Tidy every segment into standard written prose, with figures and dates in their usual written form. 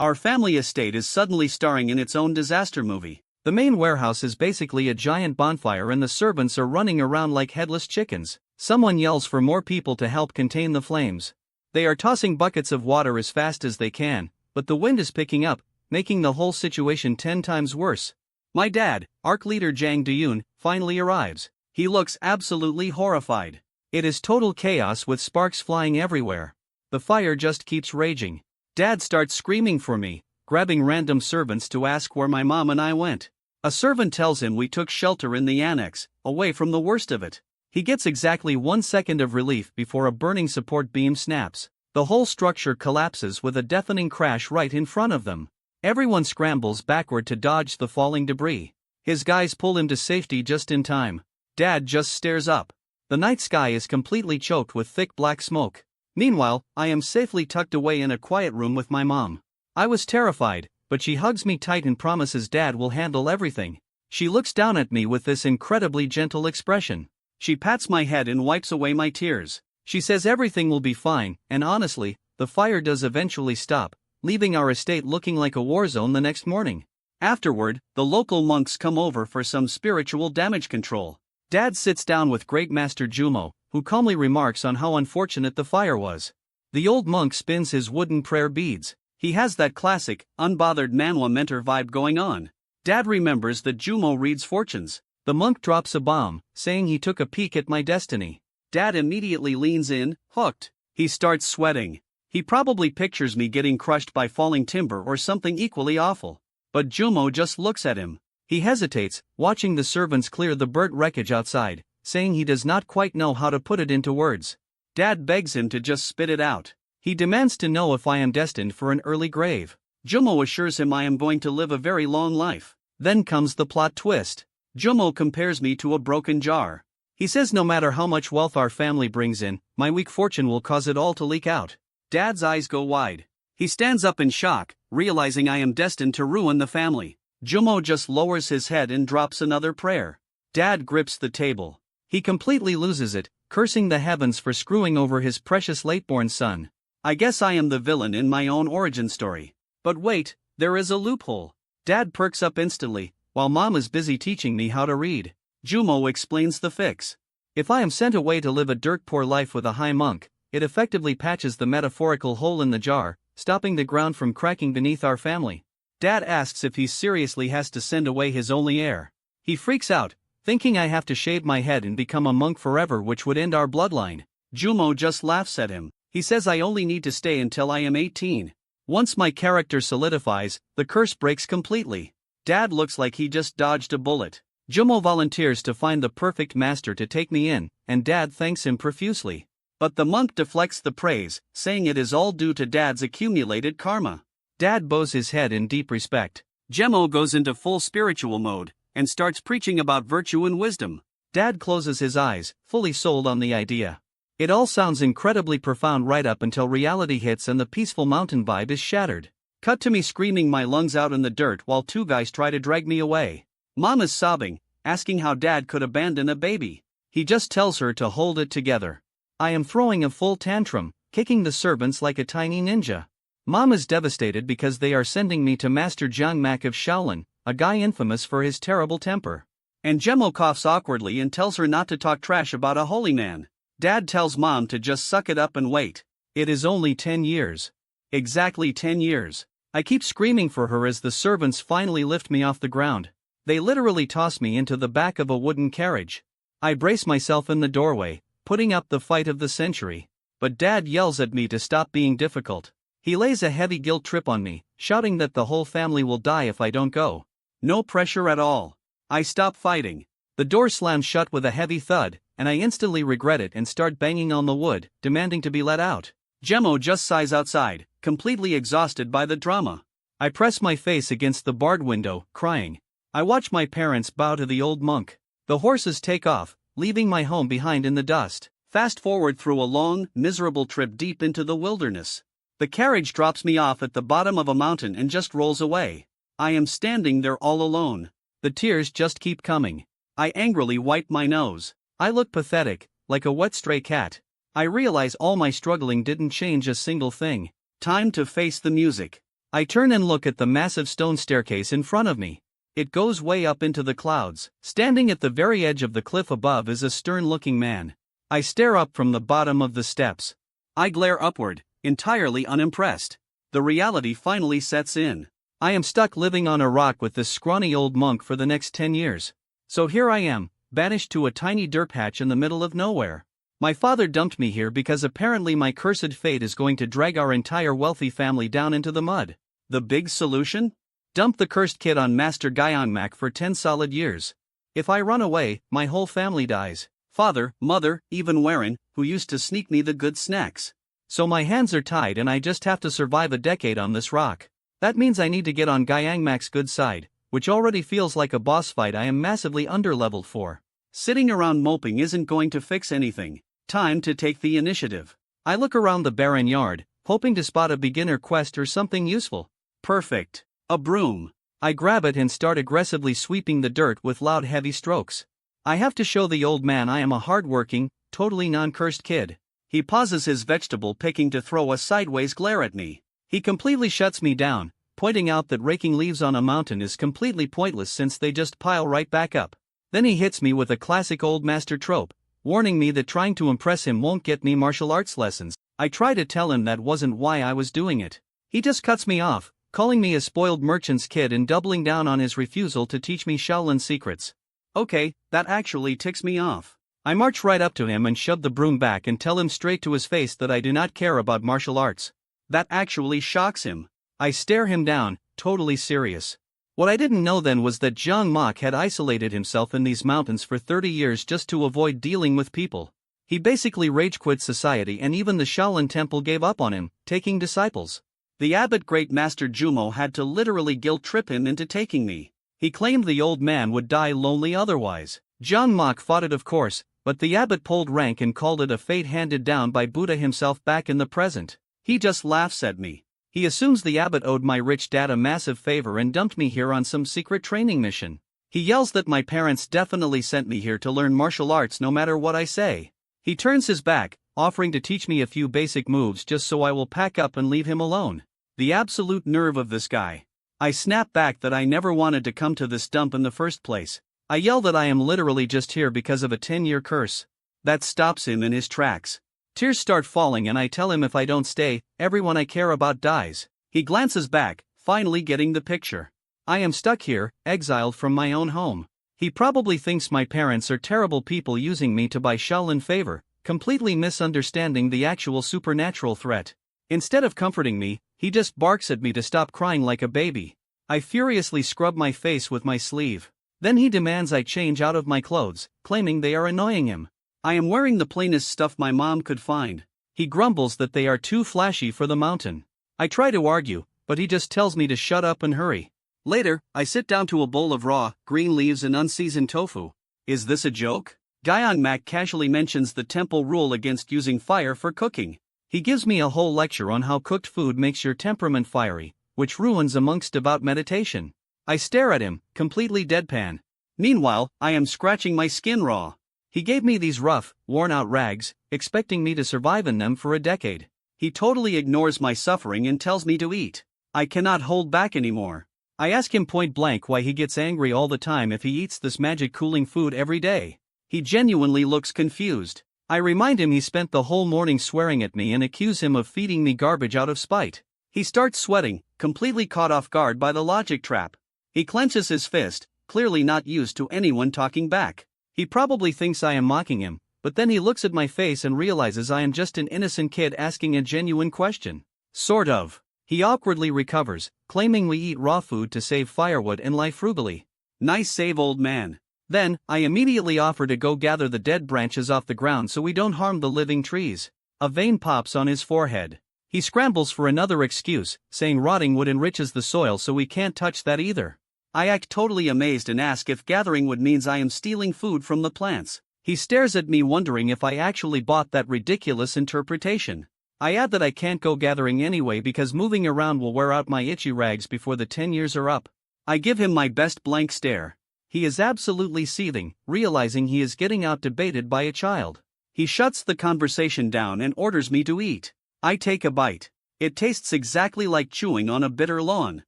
Our family estate is suddenly starring in its own disaster movie. The main warehouse is basically a giant bonfire and the servants are running around like headless chickens. Someone yells for more people to help contain the flames. They are tossing buckets of water as fast as they can, but the wind is picking up, making the whole situation 10 times worse. My dad, Arc Leader Jang Do-yoon, finally arrives. He looks absolutely horrified. It is total chaos with sparks flying everywhere. The fire just keeps raging. Dad starts screaming for me, grabbing random servants to ask where my mom and I went. A servant tells him we took shelter in the annex, away from the worst of it. He gets exactly 1 second of relief before a burning support beam snaps. The whole structure collapses with a deafening crash right in front of them. Everyone scrambles backward to dodge the falling debris. His guys pull him to safety just in time. Dad just stares up. The night sky is completely choked with thick black smoke. Meanwhile, I am safely tucked away in a quiet room with my mom. I was terrified, but she hugs me tight and promises Dad will handle everything. She looks down at me with this incredibly gentle expression. She pats my head and wipes away my tears. She says everything will be fine, and honestly, the fire does eventually stop, leaving our estate looking like a war zone the next morning. Afterward, the local monks come over for some spiritual damage control. Dad sits down with Great Master Jumo, who calmly remarks on how unfortunate the fire was. The old monk spins his wooden prayer beads. He has that classic, unbothered Manhwa mentor vibe going on. Dad remembers that Jumo reads fortunes. The monk drops a bomb, saying he took a peek at my destiny. Dad immediately leans in, hooked. He starts sweating. He probably pictures me getting crushed by falling timber or something equally awful. But Jumo just looks at him. He hesitates, watching the servants clear the burnt wreckage outside, saying he does not quite know how to put it into words. Dad begs him to just spit it out. He demands to know if I am destined for an early grave. Jumo assures him I am going to live a very long life. Then comes the plot twist. Jumo compares me to a broken jar. He says no matter how much wealth our family brings in, my weak fortune will cause it all to leak out. Dad's eyes go wide. He stands up in shock, realizing I am destined to ruin the family. Jumo just lowers his head and drops another prayer. Dad grips the table. He completely loses it, cursing the heavens for screwing over his precious late-born son. I guess I am the villain in my own origin story. But wait, there is a loophole. Dad perks up instantly, while Mom is busy teaching me how to read. Jumo explains the fix. If I am sent away to live a dirt-poor life with a high monk, it effectively patches the metaphorical hole in the jar, stopping the ground from cracking beneath our family. Dad asks if he seriously has to send away his only heir. He freaks out, thinking I have to shave my head and become a monk forever, which would end our bloodline. Jumo just laughs at him. He says I only need to stay until I am 18. Once my character solidifies, the curse breaks completely. Dad looks like he just dodged a bullet. Jumo volunteers to find the perfect master to take me in, and Dad thanks him profusely. But the monk deflects the praise, saying it is all due to Dad's accumulated karma. Dad bows his head in deep respect. Jumo goes into full spiritual mode, and starts preaching about virtue and wisdom. Dad closes his eyes, fully sold on the idea. It all sounds incredibly profound right up until reality hits and the peaceful mountain vibe is shattered. Cut to me screaming my lungs out in the dirt while two guys try to drag me away. Mom is sobbing, asking how Dad could abandon a baby. He just tells her to hold it together. I am throwing a full tantrum, kicking the servants like a tiny ninja. Mom is devastated because they are sending me to Master Jiang Mak of Shaolin, a guy infamous for his terrible temper. And Jumo coughs awkwardly and tells her not to talk trash about a holy man. Dad tells Mom to just suck it up and wait. It is only 10 years. Exactly 10 years. I keep screaming for her as the servants finally lift me off the ground. They literally toss me into the back of a wooden carriage. I brace myself in the doorway, putting up the fight of the century. But Dad yells at me to stop being difficult. He lays a heavy guilt trip on me, shouting that the whole family will die if I don't go. No pressure at all. I stop fighting. The door slams shut with a heavy thud, and I instantly regret it and start banging on the wood, demanding to be let out. Jumo just sighs outside, completely exhausted by the drama. I press my face against the barred window, crying. I watch my parents bow to the old monk. The horses take off, leaving my home behind in the dust. Fast forward through a long, miserable trip deep into the wilderness. The carriage drops me off at the bottom of a mountain and just rolls away. I am standing there all alone. The tears just keep coming. I angrily wipe my nose. I look pathetic, like a wet stray cat. I realize all my struggling didn't change a single thing. Time to face the music. I turn and look at the massive stone staircase in front of me. It goes way up into the clouds. Standing at the very edge of the cliff above is a stern-looking man. I stare up from the bottom of the steps. I glare upward, entirely unimpressed. The reality finally sets in. I am stuck living on a rock with this scrawny old monk for the next 10 years. So here I am, banished to a tiny dirt patch in the middle of nowhere. My father dumped me here because apparently my cursed fate is going to drag our entire wealthy family down into the mud. The big solution? Dump the cursed kid on Master Gyeongmak for 10 solid years. If I run away, my whole family dies. Father, mother, even Warren, who used to sneak me the good snacks. So my hands are tied and I just have to survive a decade on this rock. That means I need to get on Gyeongmak's good side, which already feels like a boss fight I am massively underleveled for. Sitting around moping isn't going to fix anything. Time to take the initiative. I look around the barren yard, hoping to spot a beginner quest or something useful. Perfect. A broom. I grab it and start aggressively sweeping the dirt with loud heavy strokes. I have to show the old man I am a hard-working, totally non-cursed kid. He pauses his vegetable picking to throw a sideways glare at me. He completely shuts me down, pointing out that raking leaves on a mountain is completely pointless since they just pile right back up. Then he hits me with a classic old master trope, warning me that trying to impress him won't get me martial arts lessons. I try to tell him that wasn't why I was doing it. He just cuts me off, calling me a spoiled merchant's kid and doubling down on his refusal to teach me Shaolin secrets. Okay, that actually ticks me off. I march right up to him and shove the broom back and tell him straight to his face that I do not care about martial arts. That actually shocks him. I stare him down, totally serious. What I didn't know then was that Gyeongmak had isolated himself in these mountains for 30 years just to avoid dealing with people. He basically rage-quit society and even the Shaolin temple gave up on him, taking disciples. The abbot Great Master Jumo had to literally guilt-trip him into taking me. He claimed the old man would die lonely otherwise. Gyeongmak fought it of course, but the abbot pulled rank and called it a fate handed down by Buddha himself back in the present. He just laughs at me. He assumes the abbot owed my rich dad a massive favor and dumped me here on some secret training mission. He yells that my parents definitely sent me here to learn martial arts no matter what I say. He turns his back, offering to teach me a few basic moves just so I will pack up and leave him alone. The absolute nerve of this guy. I snap back that I never wanted to come to this dump in the first place. I yell that I am literally just here because of a 10-year curse. That stops him in his tracks. Tears start falling and I tell him if I don't stay, everyone I care about dies. He glances back, finally getting the picture. I am stuck here, exiled from my own home. He probably thinks my parents are terrible people using me to buy Shaolin favor, completely misunderstanding the actual supernatural threat. Instead of comforting me, he just barks at me to stop crying like a baby. I furiously scrub my face with my sleeve. Then he demands I change out of my clothes, claiming they are annoying him. I am wearing the plainest stuff my mom could find. He grumbles that they are too flashy for the mountain. I try to argue, but he just tells me to shut up and hurry. Later, I sit down to a bowl of raw, green leaves and unseasoned tofu. Is this a joke? Gyeongmak casually mentions the temple rule against using fire for cooking. He gives me a whole lecture on how cooked food makes your temperament fiery, which ruins a monk's devout meditation. I stare at him, completely deadpan. Meanwhile, I am scratching my skin raw. He gave me these rough, worn-out rags, expecting me to survive in them for a decade. He totally ignores my suffering and tells me to eat. I cannot hold back anymore. I ask him point blank why he gets angry all the time if he eats this magic cooling food every day. He genuinely looks confused. I remind him he spent the whole morning swearing at me and accuse him of feeding me garbage out of spite. He starts sweating, completely caught off guard by the logic trap. He clenches his fist, clearly not used to anyone talking back. He probably thinks I am mocking him, but then he looks at my face and realizes I am just an innocent kid asking a genuine question. Sort of. He awkwardly recovers, claiming we eat raw food to save firewood and live frugally. Nice save, old man. Then, I immediately offer to go gather the dead branches off the ground so we don't harm the living trees. A vein pops on his forehead. He scrambles for another excuse, saying rotting wood enriches the soil so we can't touch that either. I act totally amazed and ask if gathering wood means I am stealing food from the plants. He stares at me wondering if I actually bought that ridiculous interpretation. I add that I can't go gathering anyway because moving around will wear out my itchy rags before the 10 years are up. I give him my best blank stare. He is absolutely seething, realizing he is getting out-debated by a child. He shuts the conversation down and orders me to eat. I take a bite. It tastes exactly like chewing on a bitter lawn.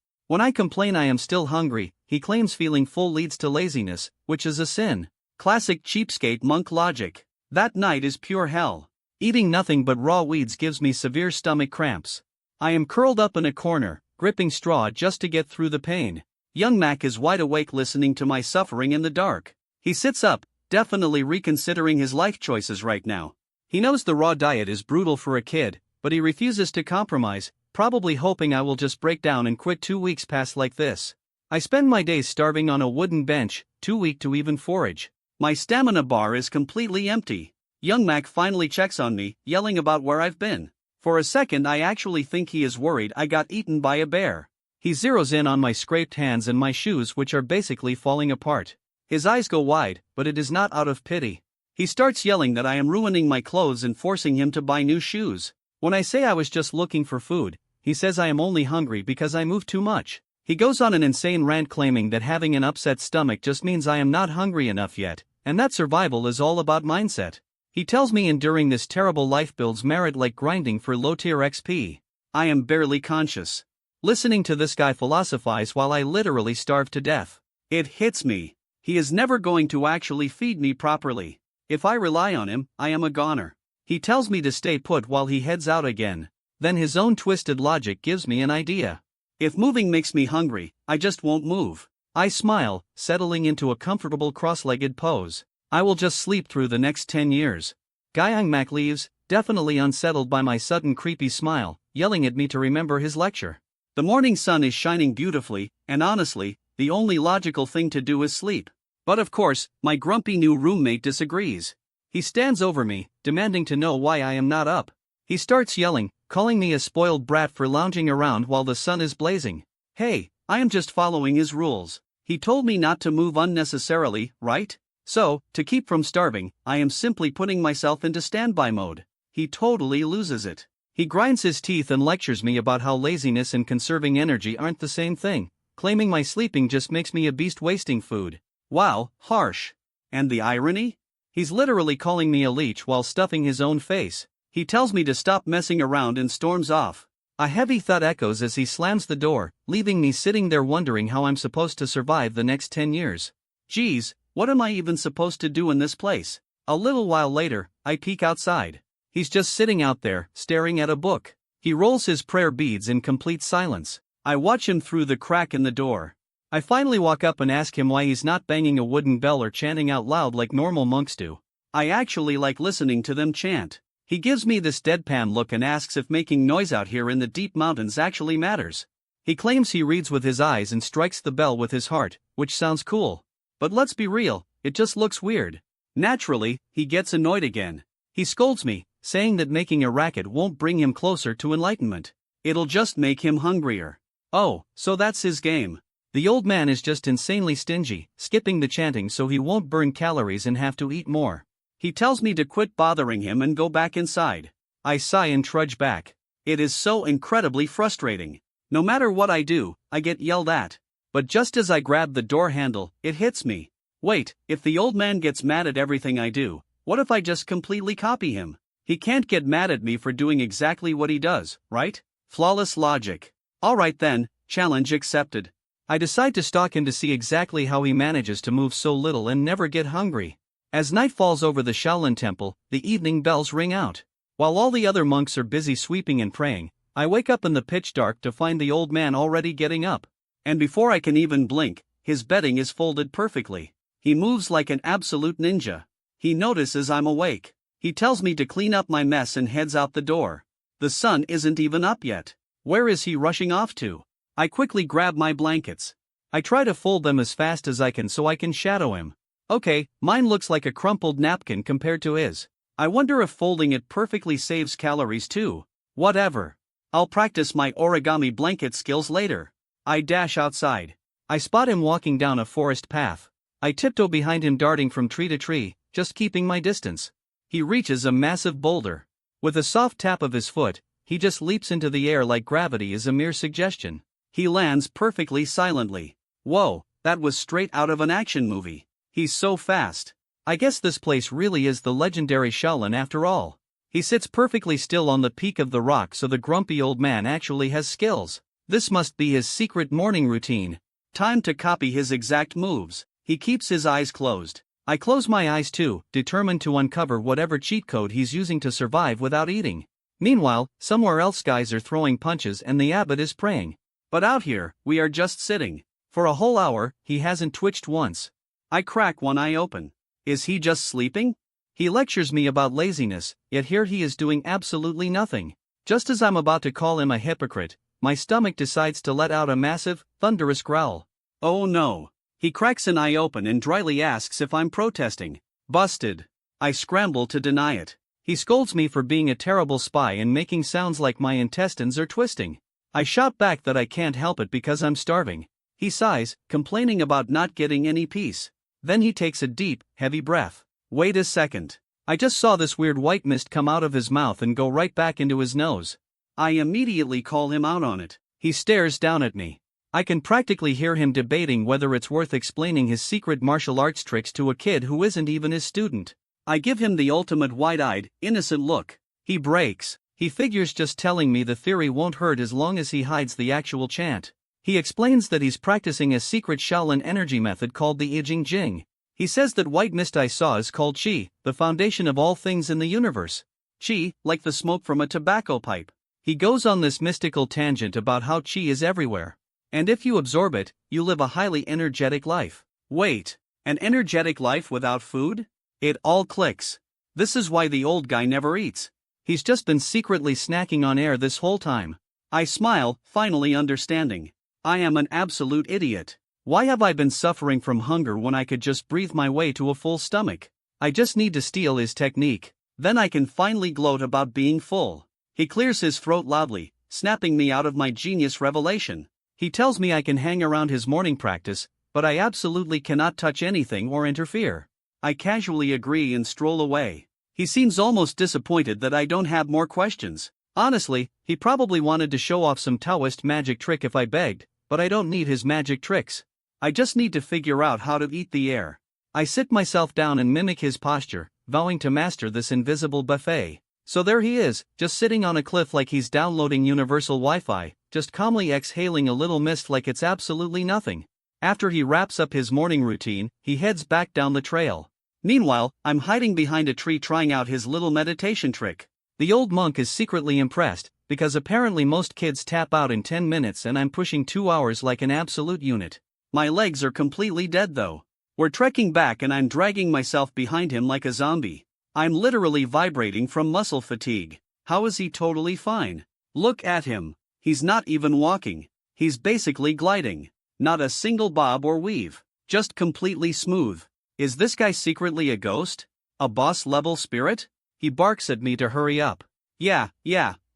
When I complain I am still hungry, he claims feeling full leads to laziness, which is a sin. Classic cheapskate monk logic. That night is pure hell. Eating nothing but raw weeds gives me severe stomach cramps. I am curled up in a corner, gripping straw just to get through the pain. Young Mac is wide awake listening to my suffering in the dark. He sits up, definitely reconsidering his life choices right now. He knows the raw diet is brutal for a kid, but he refuses to compromise, probably hoping I will just break down and quit 2 weeks past like this. I spend my days starving on a wooden bench, too weak to even forage. My stamina bar is completely empty. Young Mac finally checks on me, yelling about where I've been. For a second I actually think he is worried I got eaten by a bear. He zeroes in on my scraped hands and my shoes, which are basically falling apart. His eyes go wide, but it is not out of pity. He starts yelling that I am ruining my clothes and forcing him to buy new shoes. When I say I was just looking for food, he says I am only hungry because I move too much. He goes on an insane rant claiming that having an upset stomach just means I am not hungry enough yet, and that survival is all about mindset. He tells me enduring this terrible life builds merit like grinding for low-tier XP. I am barely conscious. Listening to this guy philosophize while I literally starve to death. It hits me. He is never going to actually feed me properly. If I rely on him, I am a goner. He tells me to stay put while he heads out again. Then his own twisted logic gives me an idea. If moving makes me hungry, I just won't move. I smile, settling into a comfortable cross-legged pose. I will just sleep through the next 10 years. Young Mac leaves, definitely unsettled by my sudden creepy smile, yelling at me to remember his lecture. The morning sun is shining beautifully, and honestly, the only logical thing to do is sleep. But of course, my grumpy new roommate disagrees. He stands over me, demanding to know why I am not up. He starts yelling, calling me a spoiled brat for lounging around while the sun is blazing. Hey, I am just following his rules. He told me not to move unnecessarily, right? So, to keep from starving, I am simply putting myself into standby mode. He totally loses it. He grinds his teeth and lectures me about how laziness and conserving energy aren't the same thing, claiming my sleeping just makes me a beast wasting food. Wow, harsh. And the irony? He's literally calling me a leech while stuffing his own face. He tells me to stop messing around and storms off. A heavy thud echoes as he slams the door, leaving me sitting there wondering how I'm supposed to survive the next 10 years. Geez, what am I even supposed to do in this place? A little while later, I peek outside. He's just sitting out there, staring at a book. He rolls his prayer beads in complete silence. I watch him through the crack in the door. I finally walk up and ask him why he's not banging a wooden bell or chanting out loud like normal monks do. I actually like listening to them chant. He gives me this deadpan look and asks if making noise out here in the deep mountains actually matters. He claims he reads with his eyes and strikes the bell with his heart, which sounds cool. But let's be real, it just looks weird. Naturally, he gets annoyed again. He scolds me, saying that making a racket won't bring him closer to enlightenment. It'll just make him hungrier. Oh, so that's his game. The old man is just insanely stingy, skipping the chanting so he won't burn calories and have to eat more. He tells me to quit bothering him and go back inside. I sigh and trudge back. It is so incredibly frustrating. No matter what I do, I get yelled at. But just as I grab the door handle, it hits me. Wait, if the old man gets mad at everything I do, what if I just completely copy him? He can't get mad at me for doing exactly what he does, right? Flawless logic. Alright then, challenge accepted. I decide to stalk him to see exactly how he manages to move so little and never get hungry. As night falls over the Shaolin temple, the evening bells ring out. While all the other monks are busy sweeping and praying, I wake up in the pitch dark to find the old man already getting up. And before I can even blink, his bedding is folded perfectly. He moves like an absolute ninja. He notices I'm awake. He tells me to clean up my mess and heads out the door. The sun isn't even up yet. Where is he rushing off to? I quickly grab my blankets. I try to fold them as fast as I can so I can shadow him. Okay, mine looks like a crumpled napkin compared to his. I wonder if folding it perfectly saves calories too. Whatever. I'll practice my origami blanket skills later. I dash outside. I spot him walking down a forest path. I tiptoe behind him, darting from tree to tree, just keeping my distance. He reaches a massive boulder. With a soft tap of his foot, he just leaps into the air like gravity is a mere suggestion. He lands perfectly silently. Whoa, that was straight out of an action movie. He's so fast. I guess this place really is the legendary Shaolin after all. He sits perfectly still on the peak of the rock, so the grumpy old man actually has skills. This must be his secret morning routine. Time to copy his exact moves. He keeps his eyes closed. I close my eyes too, determined to uncover whatever cheat code he's using to survive without eating. Meanwhile, somewhere else guys are throwing punches and the abbot is praying. But out here, we are just sitting. For a whole hour, he hasn't twitched once. I crack one eye open. Is he just sleeping? He lectures me about laziness, yet here he is doing absolutely nothing. Just as I'm about to call him a hypocrite, my stomach decides to let out a massive, thunderous growl. Oh no. He cracks an eye open and dryly asks if I'm protesting. Busted. I scramble to deny it. He scolds me for being a terrible spy and making sounds like my intestines are twisting. I shout back that I can't help it because I'm starving. He sighs, complaining about not getting any peace. Then he takes a deep, heavy breath. Wait a second. I just saw this weird white mist come out of his mouth and go right back into his nose. I immediately call him out on it. He stares down at me. I can practically hear him debating whether it's worth explaining his secret martial arts tricks to a kid who isn't even his student. I give him the ultimate wide-eyed, innocent look. He breaks. He figures just telling me the theory won't hurt as long as he hides the actual chant. He explains that he's practicing a secret Shaolin energy method called the I Ching Jing. He says that white mist I saw is called Qi, the foundation of all things in the universe. Qi, like the smoke from a tobacco pipe. He goes on this mystical tangent about how Qi is everywhere. And if you absorb it, you live a highly energetic life. Wait, an energetic life without food? It all clicks. This is why the old guy never eats. He's just been secretly snacking on air this whole time. I smile, finally understanding. I am an absolute idiot. Why have I been suffering from hunger when I could just breathe my way to a full stomach? I just need to steal his technique. Then I can finally gloat about being full. He clears his throat loudly, snapping me out of my genius revelation. He tells me I can hang around his morning practice, but I absolutely cannot touch anything or interfere. I casually agree and stroll away. He seems almost disappointed that I don't have more questions. Honestly, he probably wanted to show off some Taoist magic trick if I begged, but I don't need his magic tricks. I just need to figure out how to eat the air. I sit myself down and mimic his posture, vowing to master this invisible buffet. So there he is, just sitting on a cliff like he's downloading universal Wi-Fi, just calmly exhaling a little mist like it's absolutely nothing. After he wraps up his morning routine, he heads back down the trail. Meanwhile, I'm hiding behind a tree trying out his little meditation trick. The old monk is secretly impressed, because apparently most kids tap out in 10 minutes and I'm pushing 2 hours like an absolute unit. My legs are completely dead though. We're trekking back and I'm dragging myself behind him like a zombie. I'm literally vibrating from muscle fatigue. How is he totally fine? Look at him. He's not even walking. He's basically gliding. Not a single bob or weave. Just completely smooth. Is this guy secretly a ghost? A boss-level spirit? He barks at me to hurry up. Yeah,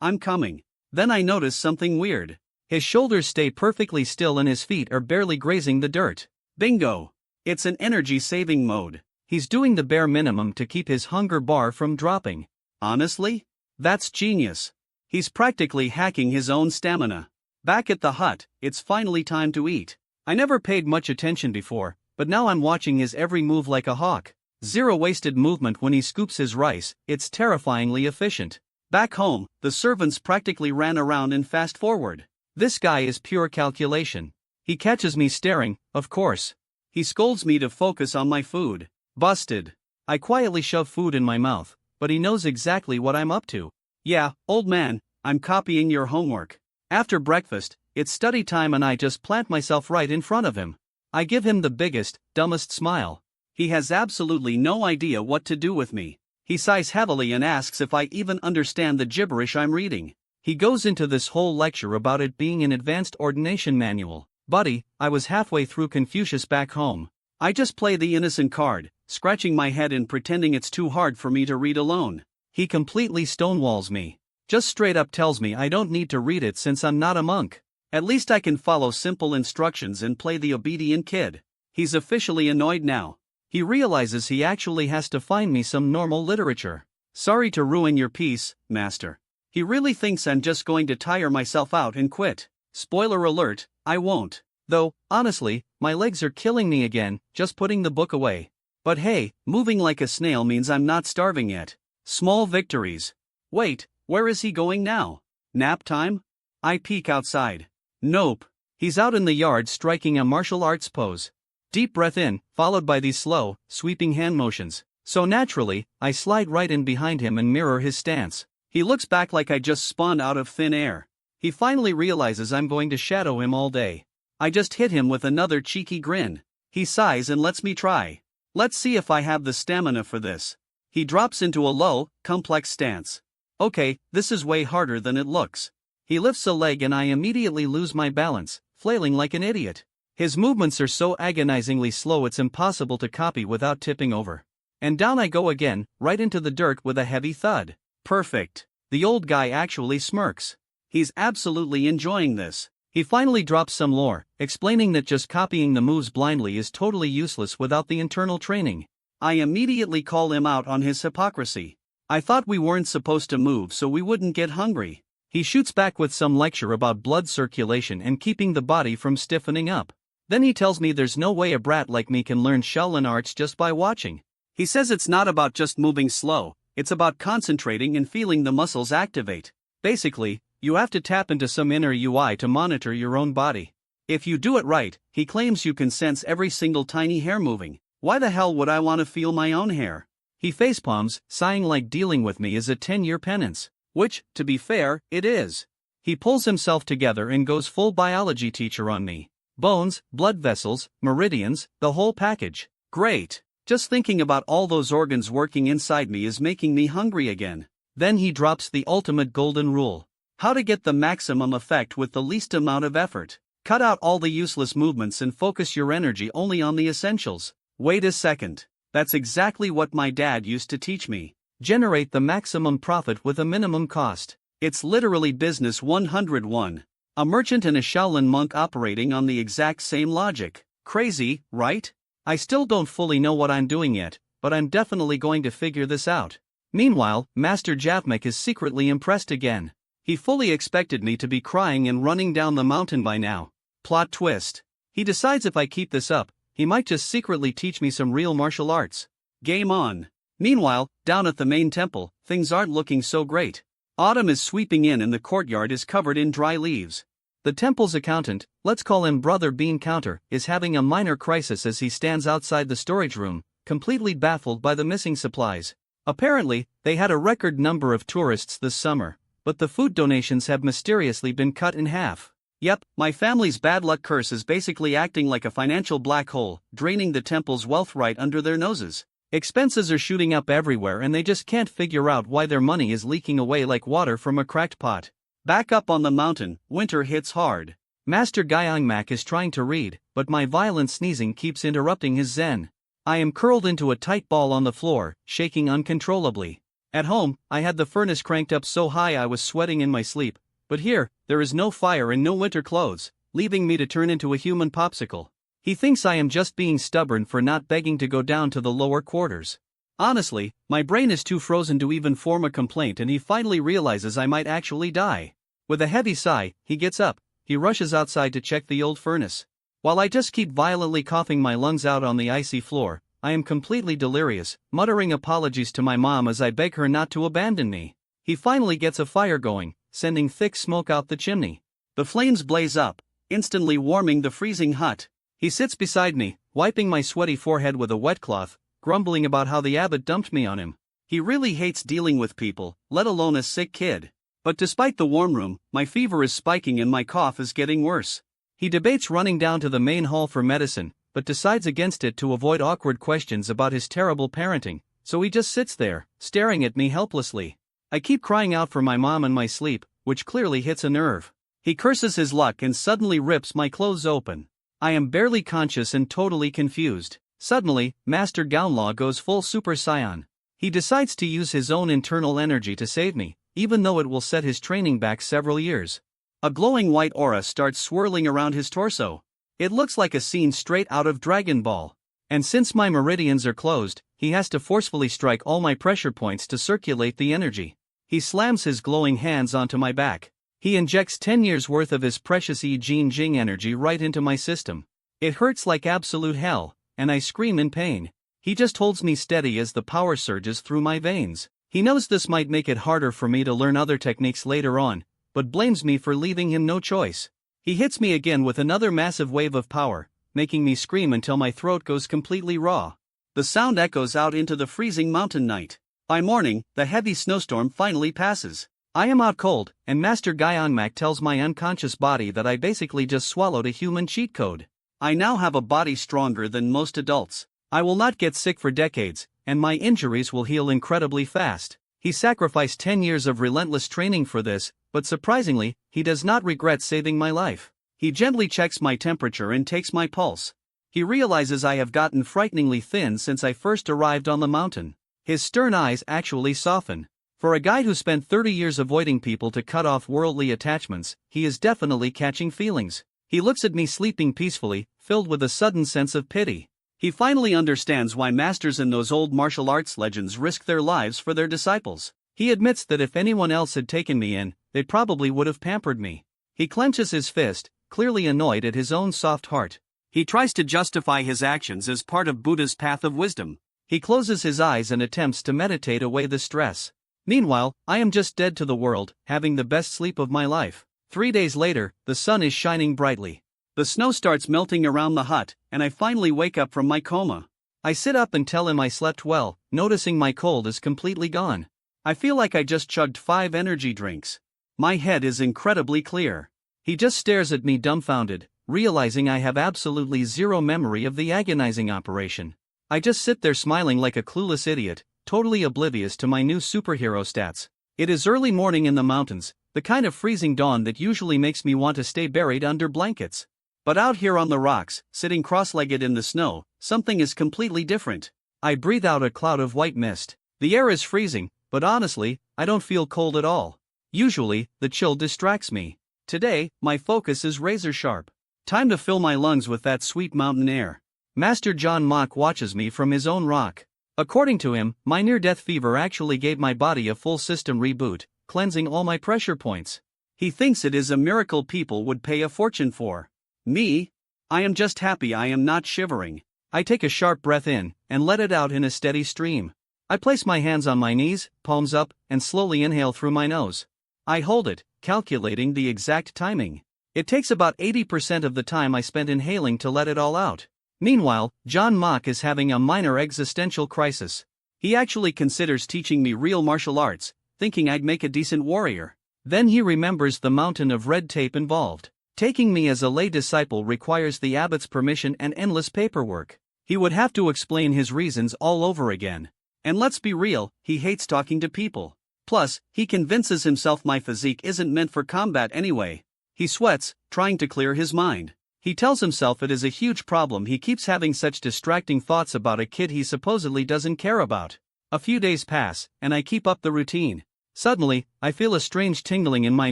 I'm coming. Then I notice something weird. His shoulders stay perfectly still and his feet are barely grazing the dirt. Bingo! It's an energy-saving mode. He's doing the bare minimum to keep his hunger bar from dropping. Honestly? That's genius. He's practically hacking his own stamina. Back at the hut, it's finally time to eat. I never paid much attention before, but now I'm watching his every move like a hawk. Zero wasted movement when he scoops his rice, it's terrifyingly efficient. Back home, the servants practically ran around and fast forward. This guy is pure calculation. He catches me staring, of course. He scolds me to focus on my food. Busted. I quietly shove food in my mouth, but he knows exactly what I'm up to. Yeah, old man, I'm copying your homework. After breakfast, it's study time and I just plant myself right in front of him. I give him the biggest, dumbest smile. He has absolutely no idea what to do with me. He sighs heavily and asks if I even understand the gibberish I'm reading. He goes into this whole lecture about it being an advanced ordination manual. Buddy, I was halfway through Confucius back home. I just play the innocent card, scratching my head and pretending it's too hard for me to read alone. He completely stonewalls me. Just straight up tells me I don't need to read it since I'm not a monk. At least I can follow simple instructions and play the obedient kid. He's officially annoyed now. He realizes he actually has to find me some normal literature. Sorry to ruin your peace, master. He really thinks I'm just going to tire myself out and quit. Spoiler alert, I won't. Though, honestly, my legs are killing me again, just putting the book away. But hey, moving like a snail means I'm not starving yet. Small victories. Wait, where is he going now? Nap time? I peek outside. Nope. He's out in the yard striking a martial arts pose. Deep breath in, followed by these slow, sweeping hand motions. So naturally, I slide right in behind him and mirror his stance. He looks back like I just spawned out of thin air. He finally realizes I'm going to shadow him all day. I just hit him with another cheeky grin. He sighs and lets me try. Let's see if I have the stamina for this. He drops into a low, complex stance. Okay, this is way harder than it looks. He lifts a leg and I immediately lose my balance, flailing like an idiot. His movements are so agonizingly slow it's impossible to copy without tipping over. And down I go again, right into the dirt with a heavy thud. Perfect. The old guy actually smirks. He's absolutely enjoying this. He finally drops some lore, explaining that just copying the moves blindly is totally useless without the internal training. I immediately call him out on his hypocrisy. I thought we weren't supposed to move so we wouldn't get hungry. He shoots back with some lecture about blood circulation and keeping the body from stiffening up. Then he tells me there's no way a brat like me can learn Shaolin arts just by watching. He says it's not about just moving slow, it's about concentrating and feeling the muscles activate. Basically, you have to tap into some inner UI to monitor your own body. If you do it right, he claims you can sense every single tiny hair moving. Why the hell would I want to feel my own hair? He facepalms, sighing like dealing with me is a 10-year penance. Which, to be fair, it is. He pulls himself together and goes full biology teacher on me. Bones, blood vessels, meridians, the whole package. Great. Just thinking about all those organs working inside me is making me hungry again. Then he drops the ultimate golden rule. How to get the maximum effect with the least amount of effort. Cut out all the useless movements and focus your energy only on the essentials. Wait a second. That's exactly what my dad used to teach me. Generate the maximum profit with a minimum cost. It's literally business 101. A merchant and a Shaolin monk operating on the exact same logic. Crazy, right? I still don't fully know what I'm doing yet, but I'm definitely going to figure this out. Meanwhile, Master Javmek is secretly impressed again. He fully expected me to be crying and running down the mountain by now. Plot twist. He decides if I keep this up, he might just secretly teach me some real martial arts. Game on. Meanwhile, down at the main temple, things aren't looking so great. Autumn is sweeping in and the courtyard is covered in dry leaves. The temple's accountant, let's call him Brother Bean Counter, is having a minor crisis as he stands outside the storage room, completely baffled by the missing supplies. Apparently, they had a record number of tourists this summer, but the food donations have mysteriously been cut in half. Yep, my family's bad luck curse is basically acting like a financial black hole, draining the temple's wealth right under their noses. Expenses are shooting up everywhere and they just can't figure out why their money is leaking away like water from a cracked pot. Back up on the mountain, winter hits hard. Master Gyeongmak is trying to read, but my violent sneezing keeps interrupting his zen. I am curled into a tight ball on the floor, shaking uncontrollably. At home, I had the furnace cranked up so high I was sweating in my sleep, but here, there is no fire and no winter clothes, leaving me to turn into a human popsicle. He thinks I am just being stubborn for not begging to go down to the lower quarters. Honestly, my brain is too frozen to even form a complaint and he finally realizes I might actually die. With a heavy sigh, he gets up, he rushes outside to check the old furnace. While I just keep violently coughing my lungs out on the icy floor, I am completely delirious, muttering apologies to my mom as I beg her not to abandon me. He finally gets a fire going, sending thick smoke out the chimney. The flames blaze up, instantly warming the freezing hut. He sits beside me, wiping my sweaty forehead with a wet cloth, grumbling about how the abbot dumped me on him. He really hates dealing with people, let alone a sick kid. But despite the warm room, my fever is spiking and my cough is getting worse. He debates running down to the main hall for medicine, but decides against it to avoid awkward questions about his terrible parenting, so he just sits there, staring at me helplessly. I keep crying out for my mom in my sleep, which clearly hits a nerve. He curses his luck and suddenly rips my clothes open. I am barely conscious and totally confused. Suddenly, Master Gaunlaw goes full Super Saiyan. He decides to use his own internal energy to save me, even though it will set his training back several years. A glowing white aura starts swirling around his torso. It looks like a scene straight out of Dragon Ball. And since my meridians are closed, he has to forcefully strike all my pressure points to circulate the energy. He slams his glowing hands onto my back. He injects 10 years worth of his precious Jing Jing energy right into my system. It hurts like absolute hell, and I scream in pain. He just holds me steady as the power surges through my veins. He knows this might make it harder for me to learn other techniques later on, but blames me for leaving him no choice. He hits me again with another massive wave of power, making me scream until my throat goes completely raw. The sound echoes out into the freezing mountain night. By morning, the heavy snowstorm finally passes. I am out cold, and Master Gyeongmak tells my unconscious body that I basically just swallowed a human cheat code. I now have a body stronger than most adults. I will not get sick for decades, and my injuries will heal incredibly fast. He sacrificed 10 years of relentless training for this, but surprisingly, he does not regret saving my life. He gently checks my temperature and takes my pulse. He realizes I have gotten frighteningly thin since I first arrived on the mountain. His stern eyes actually soften. For a guy who spent 30 years avoiding people to cut off worldly attachments, he is definitely catching feelings. He looks at me sleeping peacefully, filled with a sudden sense of pity. He finally understands why masters in those old martial arts legends risk their lives for their disciples. He admits that if anyone else had taken me in, they probably would have pampered me. He clenches his fist, clearly annoyed at his own soft heart. He tries to justify his actions as part of Buddha's path of wisdom. He closes his eyes and attempts to meditate away the stress. Meanwhile, I am just dead to the world, having the best sleep of my life. 3 days later, the sun is shining brightly. The snow starts melting around the hut, and I finally wake up from my coma. I sit up and tell him I slept well, noticing my cold is completely gone. I feel like I just chugged 5 energy drinks. My head is incredibly clear. He just stares at me dumbfounded, realizing I have absolutely zero memory of the agonizing operation. I just sit there smiling like a clueless idiot, totally oblivious to my new superhero stats. It is early morning in the mountains, the kind of freezing dawn that usually makes me want to stay buried under blankets. But out here on the rocks, sitting cross-legged in the snow, something is completely different. I breathe out a cloud of white mist. The air is freezing, but honestly, I don't feel cold at all. Usually, the chill distracts me. Today, my focus is razor sharp. Time to fill my lungs with that sweet mountain air. Master John Mock watches me from his own rock. According to him, my near-death fever actually gave my body a full system reboot, cleansing all my pressure points. He thinks it is a miracle people would pay a fortune for. Me? I am just happy I am not shivering. I take a sharp breath in, and let it out in a steady stream. I place my hands on my knees, palms up, and slowly inhale through my nose. I hold it, calculating the exact timing. It takes about 80% of the time I spent inhaling to let it all out. Meanwhile, John Mock is having a minor existential crisis. He actually considers teaching me real martial arts, thinking I'd make a decent warrior. Then he remembers the mountain of red tape involved. Taking me as a lay disciple requires the abbot's permission and endless paperwork. He would have to explain his reasons all over again. And let's be real, he hates talking to people. Plus, he convinces himself my physique isn't meant for combat anyway. He sweats, trying to clear his mind. He tells himself it is a huge problem he keeps having such distracting thoughts about a kid he supposedly doesn't care about. A few days pass, and I keep up the routine. Suddenly, I feel a strange tingling in my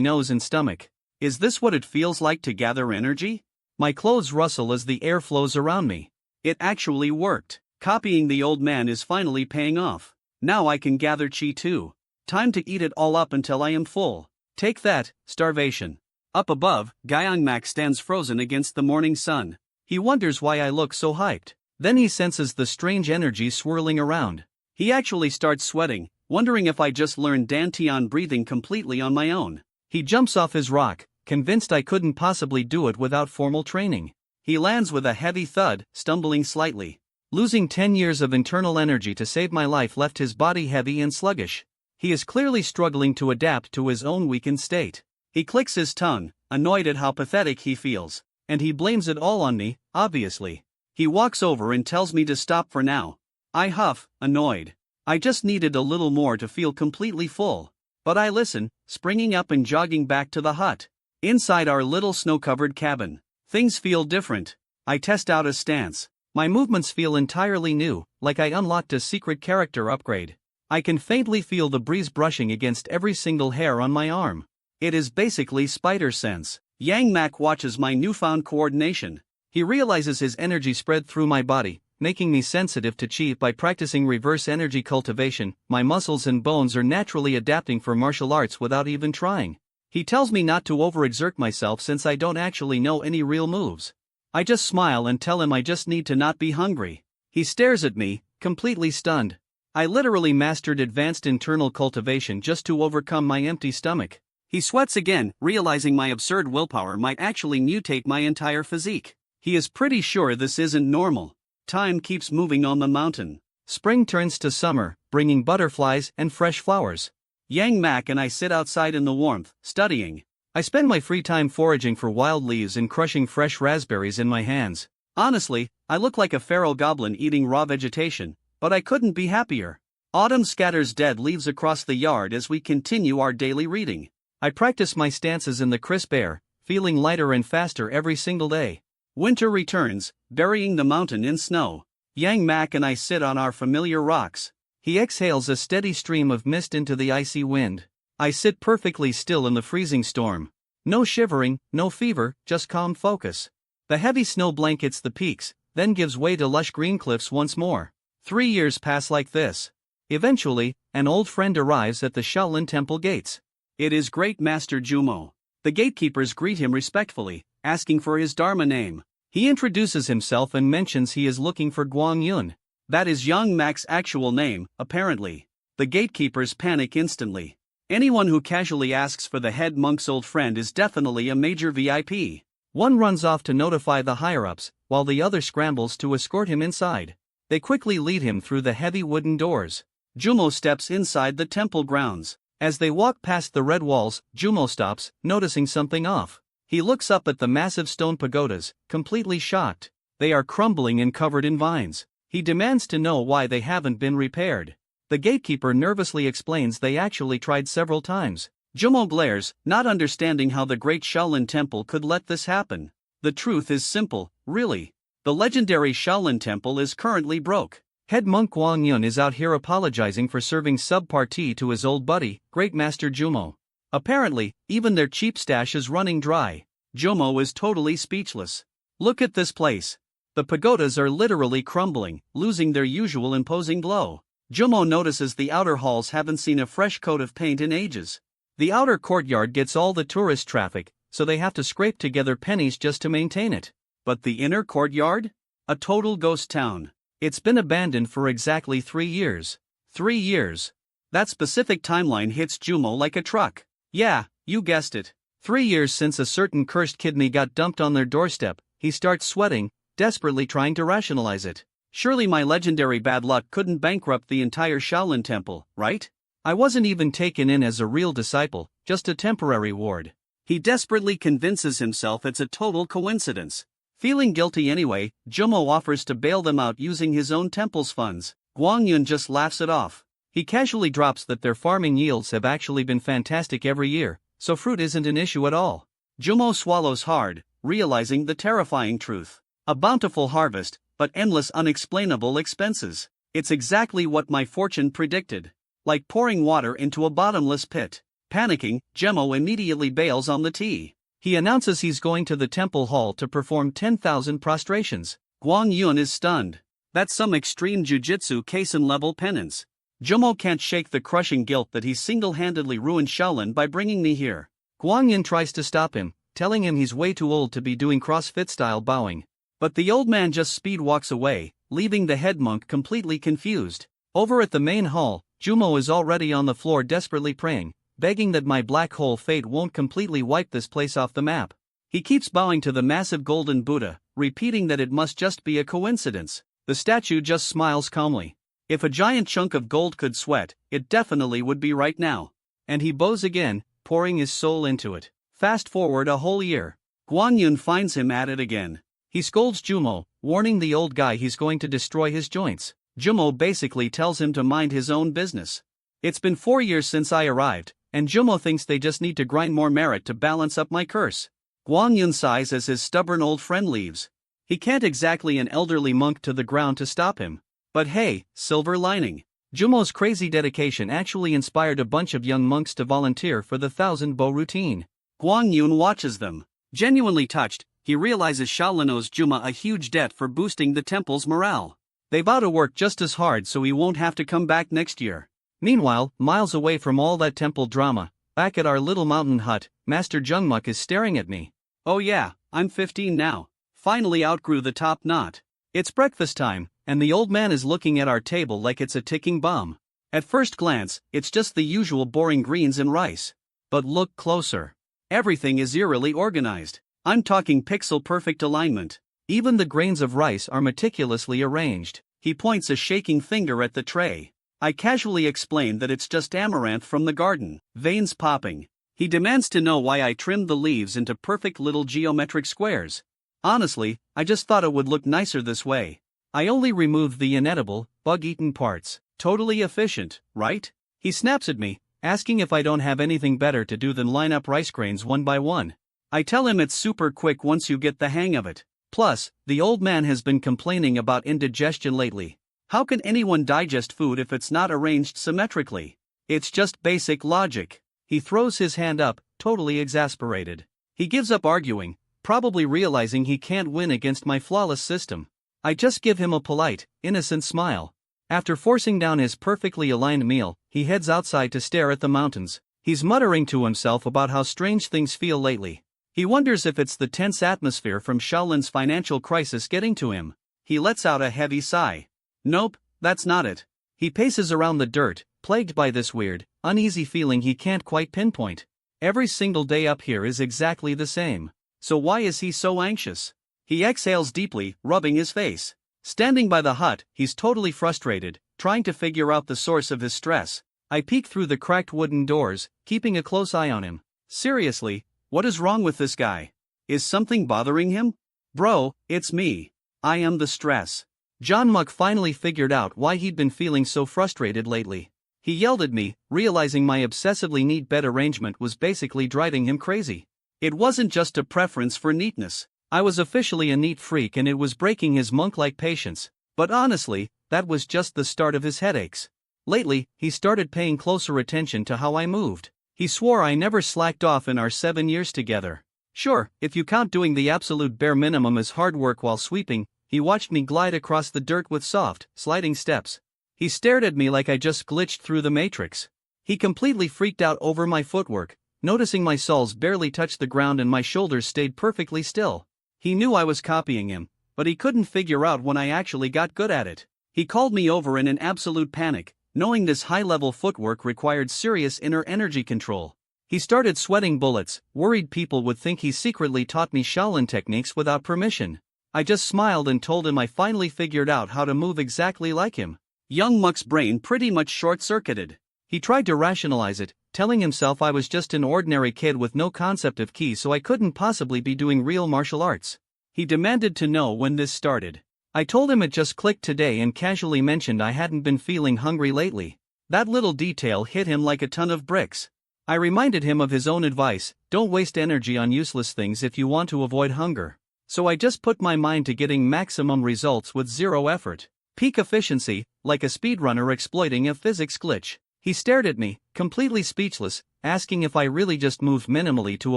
nose and stomach. Is this what it feels like to gather energy? My clothes rustle as the air flows around me. It actually worked. Copying the old man is finally paying off. Now I can gather chi too. Time to eat it all up until I am full. Take that, starvation. Up above, Gyeongmak stands frozen against the morning sun. He wonders why I look so hyped. Then he senses the strange energy swirling around. He actually starts sweating, wondering if I just learned Dantian breathing completely on my own. He jumps off his rock, convinced I couldn't possibly do it without formal training. He lands with a heavy thud, stumbling slightly. Losing 10 years of internal energy to save my life left his body heavy and sluggish. He is clearly struggling to adapt to his own weakened state. He clicks his tongue, annoyed at how pathetic he feels, and he blames it all on me, obviously. He walks over and tells me to stop for now. I huff, annoyed. I just needed a little more to feel completely full. But I listen, springing up and jogging back to the hut. Inside our little snow-covered cabin, things feel different. I test out a stance. My movements feel entirely new, like I unlocked a secret character upgrade. I can faintly feel the breeze brushing against every single hair on my arm. It is basically spider sense. Yang watches my newfound coordination. He realizes his energy spread through my body, making me sensitive to chi by practicing reverse energy cultivation. My muscles and bones are naturally adapting for martial arts without even trying. He tells me not to overexert myself since I don't actually know any real moves. I just smile and tell him I just need to not be hungry. He stares at me, completely stunned. I literally mastered advanced internal cultivation just to overcome my empty stomach. He sweats again, realizing my absurd willpower might actually mutate my entire physique. He is pretty sure this isn't normal. Time keeps moving on the mountain. Spring turns to summer, bringing butterflies and fresh flowers. Yang Mak and I sit outside in the warmth, studying. I spend my free time foraging for wild leaves and crushing fresh raspberries in my hands. Honestly, I look like a feral goblin eating raw vegetation, but I couldn't be happier. Autumn scatters dead leaves across the yard as we continue our daily reading. I practice my stances in the crisp air, feeling lighter and faster every single day. Winter returns, burying the mountain in snow. Yang Mak and I sit on our familiar rocks. He exhales a steady stream of mist into the icy wind. I sit perfectly still in the freezing storm. No shivering, no fever, just calm focus. The heavy snow blankets the peaks, then gives way to lush green cliffs once more. 3 years pass like this. Eventually, an old friend arrives at the Shaolin Temple gates. It is Great Master Jumo. The gatekeepers greet him respectfully, asking for his Dharma name. He introduces himself and mentions he is looking for Guang Yun. That is Yang Mak's actual name, apparently. The gatekeepers panic instantly. Anyone who casually asks for the head monk's old friend is definitely a major VIP. One runs off to notify the higher-ups, while the other scrambles to escort him inside. They quickly lead him through the heavy wooden doors. Jumo steps inside the temple grounds. As they walk past the red walls, Jumo stops, noticing something off. He looks up at the massive stone pagodas, completely shocked. They are crumbling and covered in vines. He demands to know why they haven't been repaired. The gatekeeper nervously explains they actually tried several times. Jumo glares, not understanding how the great Shaolin Temple could let this happen. The truth is simple, really. The legendary Shaolin Temple is currently broke. Head monk Guang Yun is out here apologizing for serving subpar tea to his old buddy, Great Master Jumo. Apparently, even their cheap stash is running dry. Jumo is totally speechless. Look at this place. The pagodas are literally crumbling, losing their usual imposing glow. Jumo notices the outer halls haven't seen a fresh coat of paint in ages. The outer courtyard gets all the tourist traffic, so they have to scrape together pennies just to maintain it. But the inner courtyard? A total ghost town. It's been abandoned for exactly 3 years. 3 years. That specific timeline hits Jumo like a truck. Yeah, you guessed it. 3 years since a certain cursed kidney got dumped on their doorstep. He starts sweating, desperately trying to rationalize it. Surely my legendary bad luck couldn't bankrupt the entire Shaolin Temple, right? I wasn't even taken in as a real disciple, just a temporary ward. He desperately convinces himself it's a total coincidence. Feeling guilty anyway, Jumo offers to bail them out using his own temple's funds. Guang Yun just laughs it off. He casually drops that their farming yields have actually been fantastic every year, so fruit isn't an issue at all. Jumo swallows hard, realizing the terrifying truth. A bountiful harvest, but endless unexplainable expenses. It's exactly what my fortune predicted. Like pouring water into a bottomless pit. Panicking, Jumo immediately bails on the tea. He announces he's going to the temple hall to perform 10,000 prostrations. Guang Yun is stunned. That's some extreme jujitsu Kaizen-level penance. Jumo can't shake the crushing guilt that he single-handedly ruined Shaolin by bringing me here. Guang Yun tries to stop him, telling him he's way too old to be doing CrossFit-style bowing. But the old man just speed walks away, leaving the head monk completely confused. Over at the main hall, Jumo is already on the floor desperately praying, begging that my black hole fate won't completely wipe this place off the map. He keeps bowing to the massive golden Buddha, repeating that it must just be a coincidence. The statue just smiles calmly. If a giant chunk of gold could sweat, it definitely would be right now. And he bows again, pouring his soul into it. Fast forward a whole year. Guan Yun finds him at it again. He scolds Jumo, warning the old guy he's going to destroy his joints. Jumo basically tells him to mind his own business. It's been 4 years since I arrived, and Jumo thinks they just need to grind more merit to balance up my curse. Guang Yun sighs as his stubborn old friend leaves. He can't exactly an elderly monk to the ground to stop him. But hey, silver lining. Jumo's crazy dedication actually inspired a bunch of young monks to volunteer for the 1,000 bow routine. Guang Yun watches them. Genuinely touched, he realizes Shaolin owes Juma a huge debt for boosting the temple's morale. They vow to work just as hard so he won't have to come back next year. Meanwhile, miles away from all that temple drama, back at our little mountain hut, Master Jungmuk is staring at me. Oh yeah, I'm 15 now. Finally outgrew the top knot. It's breakfast time, and the old man is looking at our table like it's a ticking bomb. At first glance, it's just the usual boring greens and rice. But look closer. Everything is eerily organized. I'm talking pixel-perfect alignment. Even the grains of rice are meticulously arranged. He points a shaking finger at the tray. I casually explain that it's just amaranth from the garden, veins popping. He demands to know why I trimmed the leaves into perfect little geometric squares. Honestly, I just thought it would look nicer this way. I only removed the inedible, bug-eaten parts. Totally efficient, right? He snaps at me, asking if I don't have anything better to do than line up rice grains one by one. I tell him it's super quick once you get the hang of it. Plus, the old man has been complaining about indigestion lately. How can anyone digest food if it's not arranged symmetrically? It's just basic logic. He throws his hand up, totally exasperated. He gives up arguing, probably realizing he can't win against my flawless system. I just give him a polite, innocent smile. After forcing down his perfectly aligned meal, he heads outside to stare at the mountains. He's muttering to himself about how strange things feel lately. He wonders if it's the tense atmosphere from Shaolin's financial crisis getting to him. He lets out a heavy sigh. Nope, that's not it. He paces around the dirt, plagued by this weird, uneasy feeling he can't quite pinpoint. Every single day up here is exactly the same. So why is he so anxious? He exhales deeply, rubbing his face. Standing by the hut, he's totally frustrated, trying to figure out the source of his stress. I peek through the cracked wooden doors, keeping a close eye on him. Seriously, what is wrong with this guy? Is something bothering him? Bro, it's me. I am the stress. John Muck finally figured out why he'd been feeling so frustrated lately. He yelled at me, realizing my obsessively neat bed arrangement was basically driving him crazy. It wasn't just a preference for neatness. I was officially a neat freak and it was breaking his monk-like patience. But honestly, that was just the start of his headaches. Lately, he started paying closer attention to how I moved. He swore I never slacked off in our 7 years together. Sure, if you count doing the absolute bare minimum as hard work while sweeping, he watched me glide across the dirt with soft, sliding steps. He stared at me like I just glitched through the Matrix. He completely freaked out over my footwork, noticing my soles barely touched the ground and my shoulders stayed perfectly still. He knew I was copying him, but he couldn't figure out when I actually got good at it. He called me over in an absolute panic, knowing this high-level footwork required serious inner energy control. He started sweating bullets, worried people would think he secretly taught me Shaolin techniques without permission. I just smiled and told him I finally figured out how to move exactly like him. Young Muck's brain pretty much short-circuited. He tried to rationalize it, telling himself I was just an ordinary kid with no concept of ki, so I couldn't possibly be doing real martial arts. He demanded to know when this started. I told him it just clicked today and casually mentioned I hadn't been feeling hungry lately. That little detail hit him like a ton of bricks. I reminded him of his own advice, don't waste energy on useless things if you want to avoid hunger. So I just put my mind to getting maximum results with zero effort. Peak efficiency, like a speedrunner exploiting a physics glitch. He stared at me, completely speechless, asking if I really just moved minimally to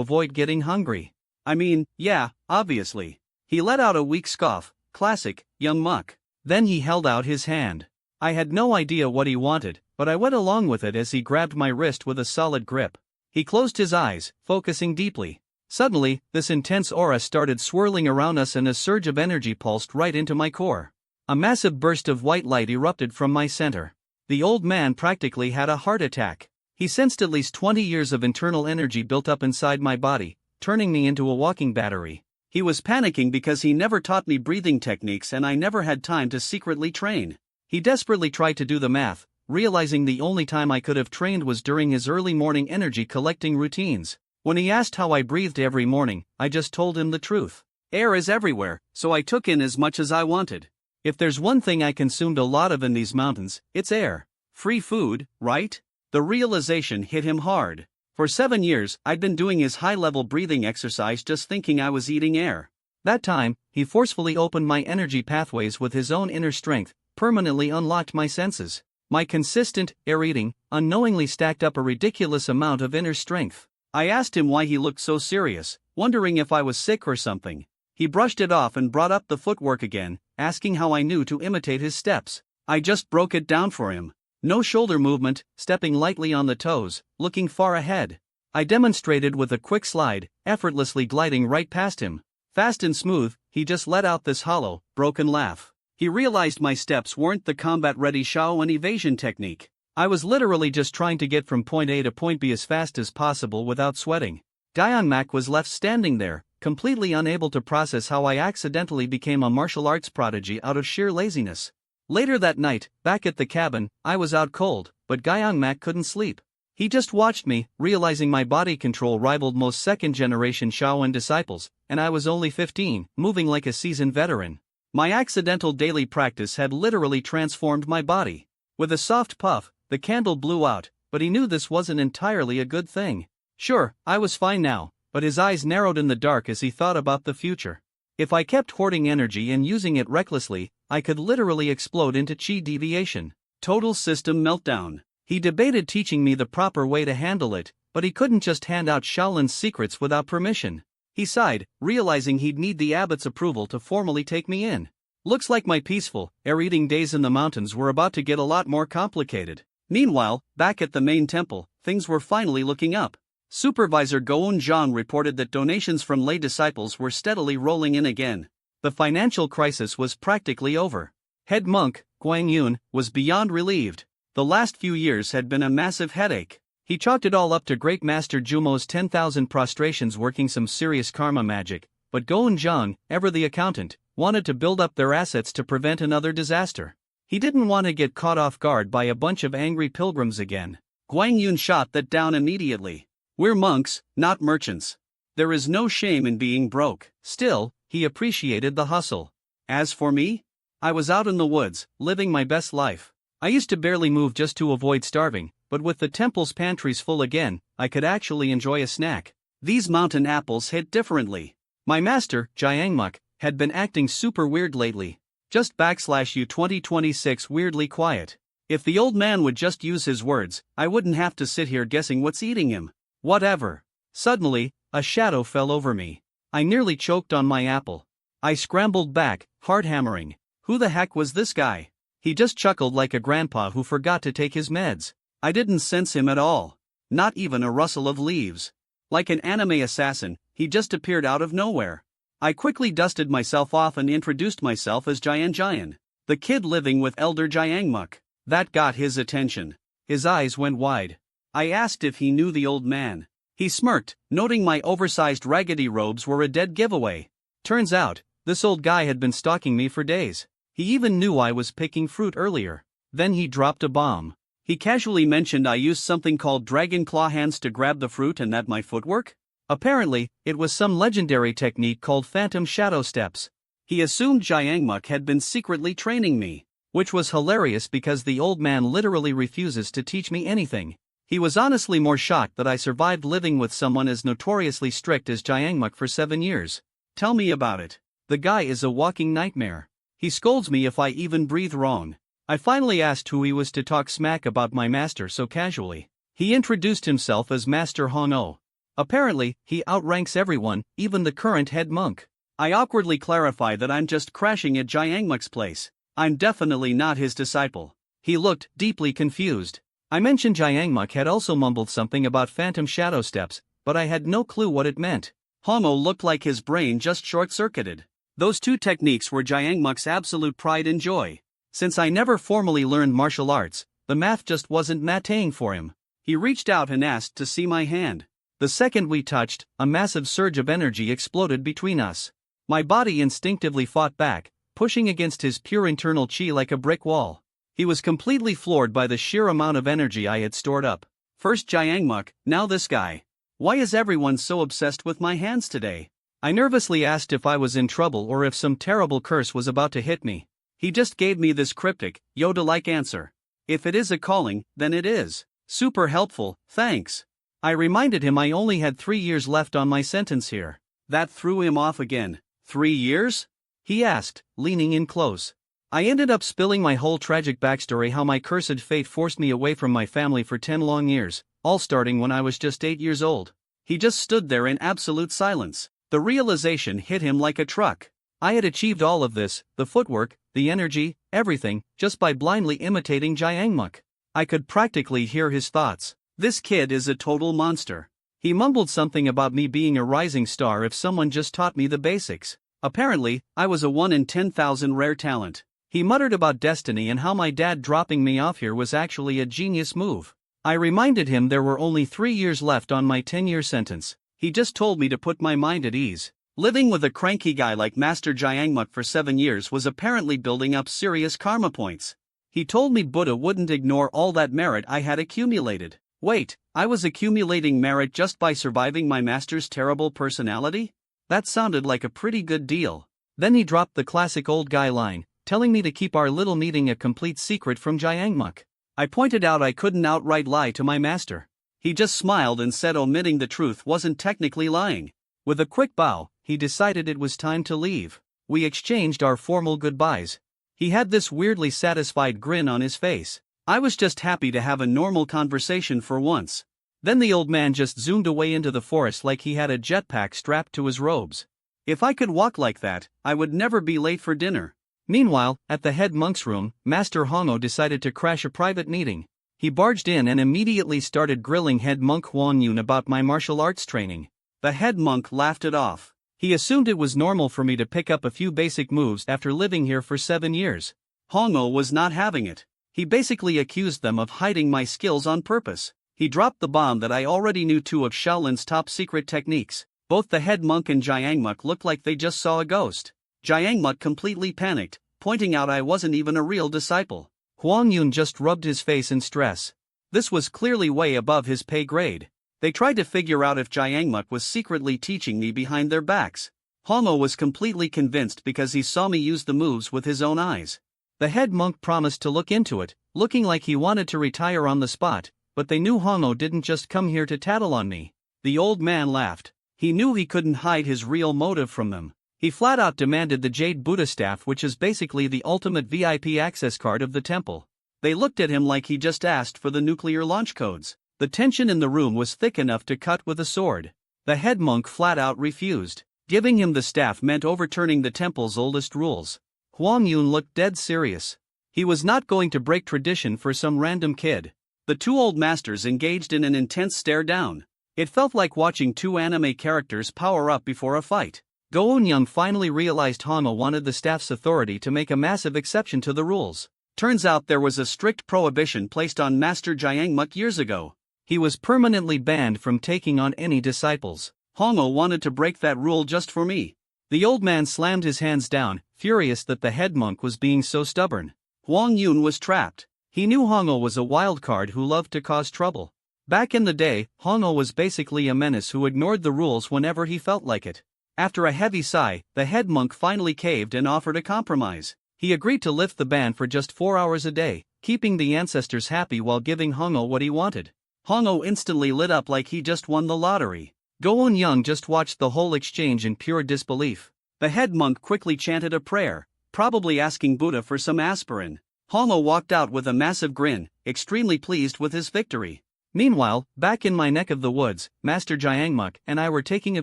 avoid getting hungry. I mean, yeah, obviously. He let out a weak scoff, classic, young Muck. Then he held out his hand. I had no idea what he wanted, but I went along with it as he grabbed my wrist with a solid grip. He closed his eyes, focusing deeply. Suddenly, this intense aura started swirling around us and a surge of energy pulsed right into my core. A massive burst of white light erupted from my center. The old man practically had a heart attack. He sensed at least 20 years of internal energy built up inside my body, turning me into a walking battery. He was panicking because he never taught me breathing techniques and I never had time to secretly train. He desperately tried to do the math, realizing the only time I could have trained was during his early morning energy collecting routines. When he asked how I breathed every morning, I just told him the truth. Air is everywhere, so I took in as much as I wanted. If there's one thing I consumed a lot of in these mountains, it's air. Free food, right? The realization hit him hard. For 7 years, I'd been doing his high-level breathing exercise just thinking I was eating air. That time, he forcefully opened my energy pathways with his own inner strength, permanently unlocked my senses. My consistent, air eating, unknowingly stacked up a ridiculous amount of inner strength. I asked him why he looked so serious, wondering if I was sick or something. He brushed it off and brought up the footwork again, asking how I knew to imitate his steps. I just broke it down for him. No shoulder movement, stepping lightly on the toes, looking far ahead. I demonstrated with a quick slide, effortlessly gliding right past him. Fast and smooth, he just let out this hollow, broken laugh. He realized my steps weren't the combat-ready Shaoan evasion technique. I was literally just trying to get from point A to point B as fast as possible without sweating. Gyeongmak was left standing there, completely unable to process how I accidentally became a martial arts prodigy out of sheer laziness. Later that night, back at the cabin, I was out cold, but Gyeongmak couldn't sleep. He just watched me, realizing my body control rivaled most second-generation Shaoan disciples, and I was only 15, moving like a seasoned veteran. My accidental daily practice had literally transformed my body. With a soft puff, the candle blew out, but he knew this wasn't entirely a good thing. Sure, I was fine now, but his eyes narrowed in the dark as he thought about the future. If I kept hoarding energy and using it recklessly, I could literally explode into chi deviation. Total system meltdown. He debated teaching me the proper way to handle it, but he couldn't just hand out Shaolin's secrets without permission. He sighed, realizing he'd need the abbot's approval to formally take me in. Looks like my peaceful, air-eating days in the mountains were about to get a lot more complicated. Meanwhile, back at the main temple, things were finally looking up. Supervisor Goun Zhang reported that donations from lay disciples were steadily rolling in again. The financial crisis was practically over. Head monk, Guang Yun, was beyond relieved. The last few years had been a massive headache. He chalked it all up to Great Master Jumo's 10,000 prostrations working some serious karma magic, but Goun Zhang, ever the accountant, wanted to build up their assets to prevent another disaster. He didn't want to get caught off guard by a bunch of angry pilgrims again. Guang Yun shot that down immediately. We're monks, not merchants. There is no shame in being broke. Still, he appreciated the hustle. As for me, I was out in the woods, living my best life. I used to barely move just to avoid starving, but with the temple's pantries full again, I could actually enjoy a snack. These mountain apples hit differently. My master, Gyeongmak, had been acting super weird lately. Just /U 2026 weirdly quiet. If the old man would just use his words, I wouldn't have to sit here guessing what's eating him. Whatever. Suddenly, a shadow fell over me. I nearly choked on my apple. I scrambled back, heart hammering. Who the heck was this guy? He just chuckled like a grandpa who forgot to take his meds. I didn't sense him at all. Not even a rustle of leaves. Like an anime assassin, he just appeared out of nowhere. I quickly dusted myself off and introduced myself as Jian, the kid living with Elder Gyeongmak. That got his attention. His eyes went wide. I asked if he knew the old man. He smirked, noting my oversized raggedy robes were a dead giveaway. Turns out, this old guy had been stalking me for days. He even knew I was picking fruit earlier. Then he dropped a bomb. He casually mentioned I used something called dragon claw hands to grab the fruit and that my footwork? Apparently, it was some legendary technique called phantom shadow steps. He assumed Gyeongmak had been secretly training me, which was hilarious because the old man literally refuses to teach me anything. He was honestly more shocked that I survived living with someone as notoriously strict as Gyeongmak for 7 years. Tell me about it. The guy is a walking nightmare. He scolds me if I even breathe wrong. I finally asked who he was to talk smack about my master so casually. He introduced himself as Master Hong-o. Apparently, he outranks everyone, even the current head monk. I awkwardly clarify that I'm just crashing at Gyeongmak's place. I'm definitely not his disciple. He looked deeply confused. I mentioned Gyeongmak had also mumbled something about phantom shadow steps, but I had no clue what it meant. Hong-o looked like his brain just short-circuited. Those two techniques were Gyeongmak's absolute pride and joy. Since I never formally learned martial arts, the math just wasn't matting for him. He reached out and asked to see my hand. The second we touched, a massive surge of energy exploded between us. My body instinctively fought back, pushing against his pure internal chi like a brick wall. He was completely floored by the sheer amount of energy I had stored up. First Gyeongmak, now this guy. Why is everyone so obsessed with my hands today? I nervously asked if I was in trouble or if some terrible curse was about to hit me. He just gave me this cryptic, Yoda-like answer. If it is a calling, then it is. Super helpful, thanks. I reminded him I only had 3 years left on my sentence here. That threw him off again. 3 years? He asked, leaning in close. I ended up spilling my whole tragic backstory, how my cursed fate forced me away from my family for 10 long years, all starting when I was just 8 years old. He just stood there in absolute silence. The realization hit him like a truck. I had achieved all of this, the footwork, the energy, everything, just by blindly imitating Gyeongmak. I could practically hear his thoughts. This kid is a total monster. He mumbled something about me being a rising star if someone just taught me the basics. Apparently, I was a 1 in 10,000 rare talent. He muttered about destiny and how my dad dropping me off here was actually a genius move. I reminded him there were only 3 years left on my 10-year sentence. He just told me to put my mind at ease. Living with a cranky guy like Master Jiangmuk for 7 years was apparently building up serious karma points. He told me Buddha wouldn't ignore all that merit I had accumulated. Wait, I was accumulating merit just by surviving my master's terrible personality? That sounded like a pretty good deal. Then he dropped the classic old guy line, telling me to keep our little meeting a complete secret from Jiangmuk. I pointed out I couldn't outright lie to my master. He just smiled and said omitting the truth wasn't technically lying. With a quick bow, he decided it was time to leave. We exchanged our formal goodbyes. He had this weirdly satisfied grin on his face. I was just happy to have a normal conversation for once. Then the old man just zoomed away into the forest like he had a jetpack strapped to his robes. If I could walk like that, I would never be late for dinner. Meanwhile, at the head monk's room, Master Hongo decided to crash a private meeting. He barged in and immediately started grilling head monk Huang Yun about my martial arts training. The head monk laughed it off. He assumed it was normal for me to pick up a few basic moves after living here for 7 years. Hongo was not having it. He basically accused them of hiding my skills on purpose. He dropped the bomb that I already knew 2 of Shaolin's top secret techniques. Both the head monk and Jiangmuk looked like they just saw a ghost. Jiangmuk completely panicked, pointing out I wasn't even a real disciple. Huang Yun just rubbed his face in stress. This was clearly way above his pay grade. They tried to figure out if Jiangmuk was secretly teaching me behind their backs. Hongo was completely convinced because he saw me use the moves with his own eyes. The head monk promised to look into it, looking like he wanted to retire on the spot, but they knew Hongo didn't just come here to tattle on me. The old man laughed. He knew he couldn't hide his real motive from them. He flat out demanded the Jade Buddha staff, which is basically the ultimate VIP access card of the temple. They looked at him like he just asked for the nuclear launch codes. The tension in the room was thick enough to cut with a sword. The head monk flat out refused. Giving him the staff meant overturning the temple's oldest rules. Huang Yun looked dead serious. He was not going to break tradition for some random kid. The 2 old masters engaged in an intense stare down. It felt like watching 2 anime characters power up before a fight. Go Eun-young finally realized Hongo wanted the staff's authority to make a massive exception to the rules. Turns out there was a strict prohibition placed on Master Jiangmuk years ago. He was permanently banned from taking on any disciples. Hongo wanted to break that rule just for me. The old man slammed his hands down, furious that the head monk was being so stubborn. Huang Yun was trapped. He knew Hongo was a wild card who loved to cause trouble. Back in the day, Hongo was basically a menace who ignored the rules whenever he felt like it. After a heavy sigh, the head monk finally caved and offered a compromise. He agreed to lift the ban for just 4 hours a day, keeping the ancestors happy while giving Hongo what he wanted. Hongo instantly lit up like he just won the lottery. Go Eun-young just watched the whole exchange in pure disbelief. The head monk quickly chanted a prayer, probably asking Buddha for some aspirin. Hongo walked out with a massive grin, extremely pleased with his victory. Meanwhile, back in my neck of the woods, Master Jiangmuk and I were taking a